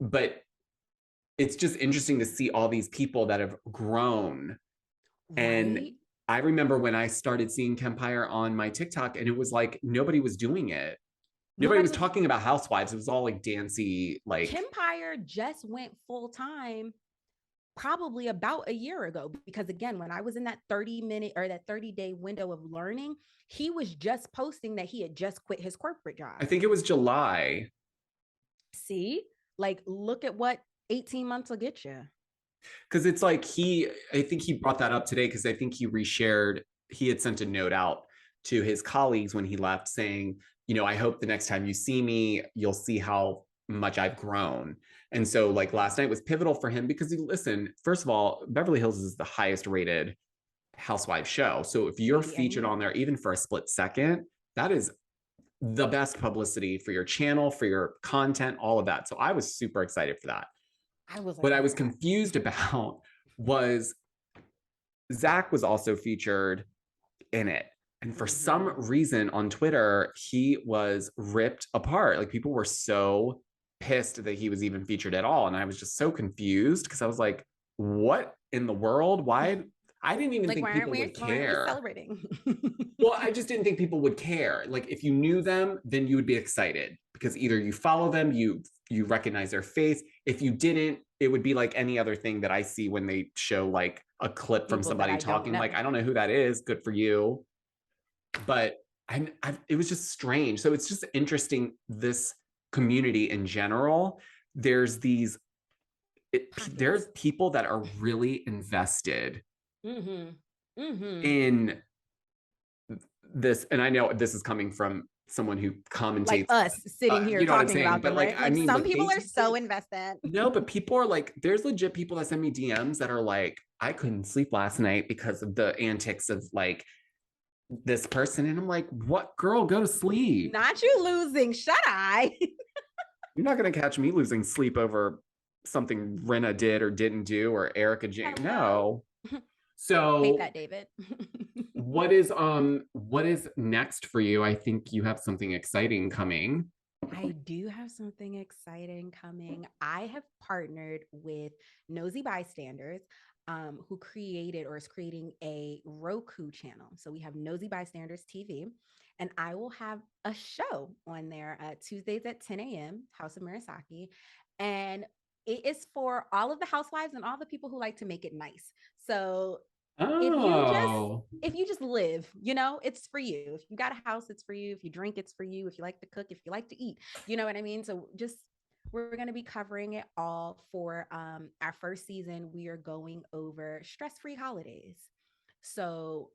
But it's just interesting to see all these people that have grown. And Right? I remember when I started seeing Kempire on my TikTok, and it was like nobody was doing it. Nobody was talking about Housewives. It was all like dancey, like Kempire just went full time probably about a year ago, because again, when I was in that 30-minute or that 30-day window of learning, he was just posting that he had just quit his corporate job. I think it was July. See, like, look at what 18 months will get you. Because it's like I think he brought that up today because I think he had sent a note out to his colleagues when he left saying, you know, I hope the next time you see me, you'll see how much I've grown. And so like last night was pivotal for him because listen, first of all, Beverly Hills is the highest rated Housewives show. So if you're featured on there, even for a split second, that is the best publicity for your channel, for your content, all of that. So I was super excited for that. What I was confused about was Zach was also featured in it. And for some reason on Twitter, he was ripped apart. Like people were so pissed that he was even featured at all. And I was just so confused because I was like, what in the world? Why? I didn't even think people would care. Celebrating. Well, I just didn't think people would care. Like if you knew them, then you would be excited because either you follow them, you recognize their face. If you didn't, it would be like any other thing that I see when they show like a clip from somebody talking. Like, I don't know who that is. Good for you. But it was just strange. So it's just interesting, this community in general. There's there's people that are really invested in this. And I know this is coming from someone who commentates like us sitting here talking about them, but right? Like, I mean, some people are so invested. No, but people are like, there's legit people that send me DMs that are like, I couldn't sleep last night because of the antics of like this person. And I'm like, what, girl, go to sleep. Not you losing shut eye. You're not going to catch me losing sleep over something Renna did or didn't do, or Erica Jane. No. So hate that, David. what is next for you? I think you have something exciting coming. I do have something exciting coming. I have partnered with Nosy Bystanders, who created or is creating a Roku channel. So we have Nosy Bystanders TV, and I will have a show on there Tuesdays at 10 a.m., House of Murasaki. And it is for all of the housewives and all the people who like to make it nice. So if you just live, you know, it's for you. If you got a house, it's for you. If you drink, it's for you. If you like to cook, if you like to eat, you know what I mean? So we're going to be covering it all for our first season. We are going over stress-free holidays. So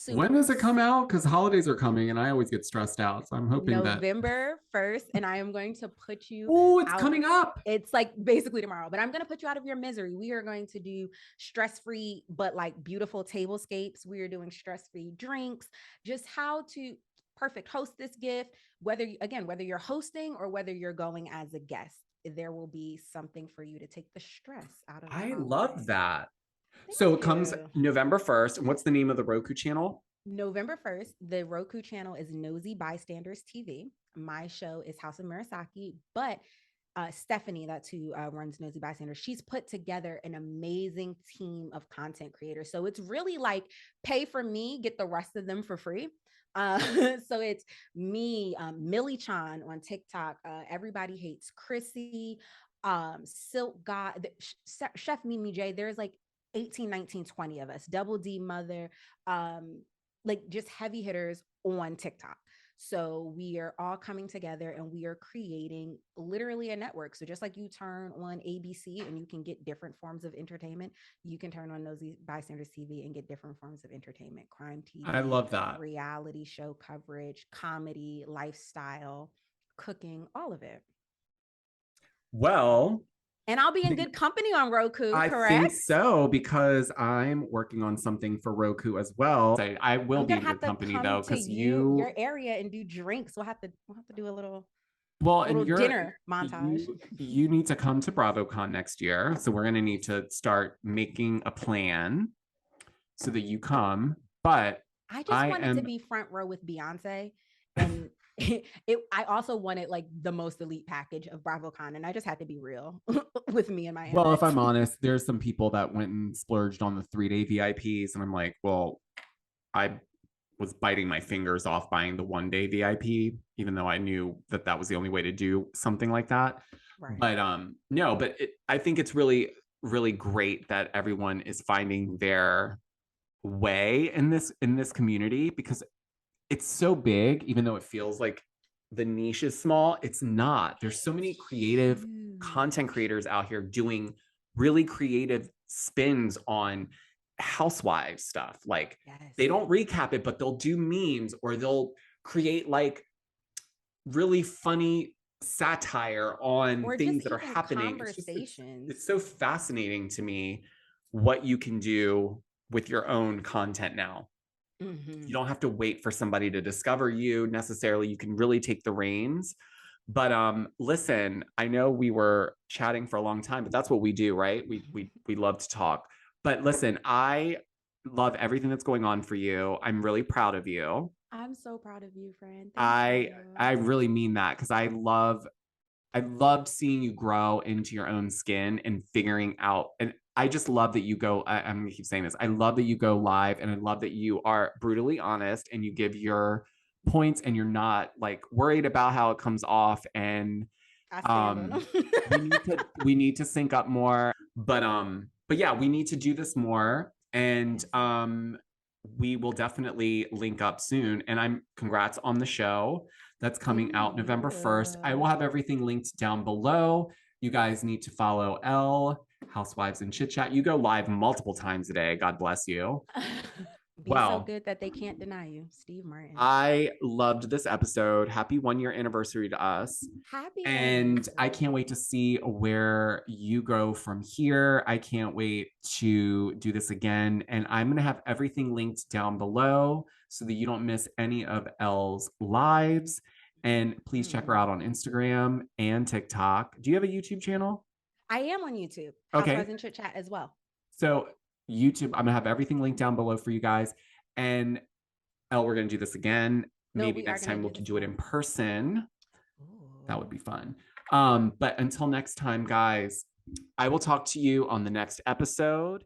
when does it come out? Because holidays are coming and I always get stressed out. So I'm hoping November 1st, and I am going to put you it's coming up. It's like basically tomorrow, but I'm going to put you out of your misery. We are going to do stress-free, but like beautiful tablescapes. We are doing stress-free drinks, just how to perfect hostess gift, whether you're hosting or whether you're going as a guest, there will be something for you to take the stress out of. I love that. So it comes November 1st. And what's the name of the Roku channel? November 1st, the Roku channel is Nosy Bystanders TV. My show is House of Murasaki, but Stephanie, that's who runs Nosy Bystanders, she's put together an amazing team of content creators. So it's really like pay for me, get the rest of them for free. So it's me, Millie Chan on TikTok, Everybody Hates Chrissy, Silk God, Chef Mimi J. There's like 18, 19, 20 of us, Double D Mother, like just heavy hitters on TikTok. So we are all coming together and we are creating literally a network. So just like you turn on ABC and you can get different forms of entertainment, you can turn on Nosy Bystanders TV and get different forms of entertainment, crime TV. I love that. Reality show coverage, comedy, lifestyle, cooking, all of it. Well, and I'll be in good company on Roku, correct? I think so, because I'm working on something for Roku as well. I will be in good company though, because your area and do drinks. We'll have to do a little Well, Little and dinner montage. you need to come to BravoCon next year. So we're gonna need to start making a plan so that you come. But I just I wanted to am be front row with Beyonce, and I also wanted like the most elite package of BravoCon, and I just had to be real with me and my well, if Amex. I'm honest, there's some people that went and splurged on the 3-day VIPs, and I'm like, well, I was biting my fingers off buying the 1-day VIP, even though I knew that that was the only way to do something like that. Right. But no, but I think it's really, really great that everyone is finding their way in this community because it's so big, even though it feels like the niche is small, it's not. There's so many creative content creators out here doing really creative spins on housewives stuff. Like they Yes. don't recap it, but they'll do memes or they'll create like really funny satire on Or just things that are even happening. conversations. It's so fascinating to me what you can do with your own content now. You don't have to wait for somebody to discover you necessarily. You can really take the reins. But listen, I know we were chatting for a long time, but that's what we do, right? We love to talk. But listen, I love everything that's going on for you. I'm really proud of you. I'm so proud of you, friend. Thank I you. really mean that because I loved seeing you grow into your own skin and figuring out. And I just love that you go. I'm gonna keep saying this. I love that you go live, and I love that you are brutally honest and you give your points, and you're not like worried about how it comes off. And I stand on them. we need to sync up more. But yeah, we need to do this more. And we will definitely link up soon. And I'm congrats on the show that's coming out November 1st. I will have everything linked down below. You guys need to follow Elle, Housewives and Chit Chat. You go live multiple times a day. God bless you. Be so Well, good that they can't deny you, Steve Martin. I loved this episode. Happy 1-year anniversary to us. Happy And I anniversary. can't wait to see where you go from here. I can't wait to do this again. And I'm going to have everything linked down below so that you don't miss any of Elle's lives. And please check her out on Instagram and TikTok. Do you have a YouTube channel? I am on YouTube. Okay. Housewives and Chit Chat as well. So YouTube, I'm gonna have everything linked down below for you guys. And Elle, we're gonna do this again. No, Maybe we are next gonna time do we can this do it again. in person. Ooh. That would be fun. But until next time, guys, I will talk to you on the next episode.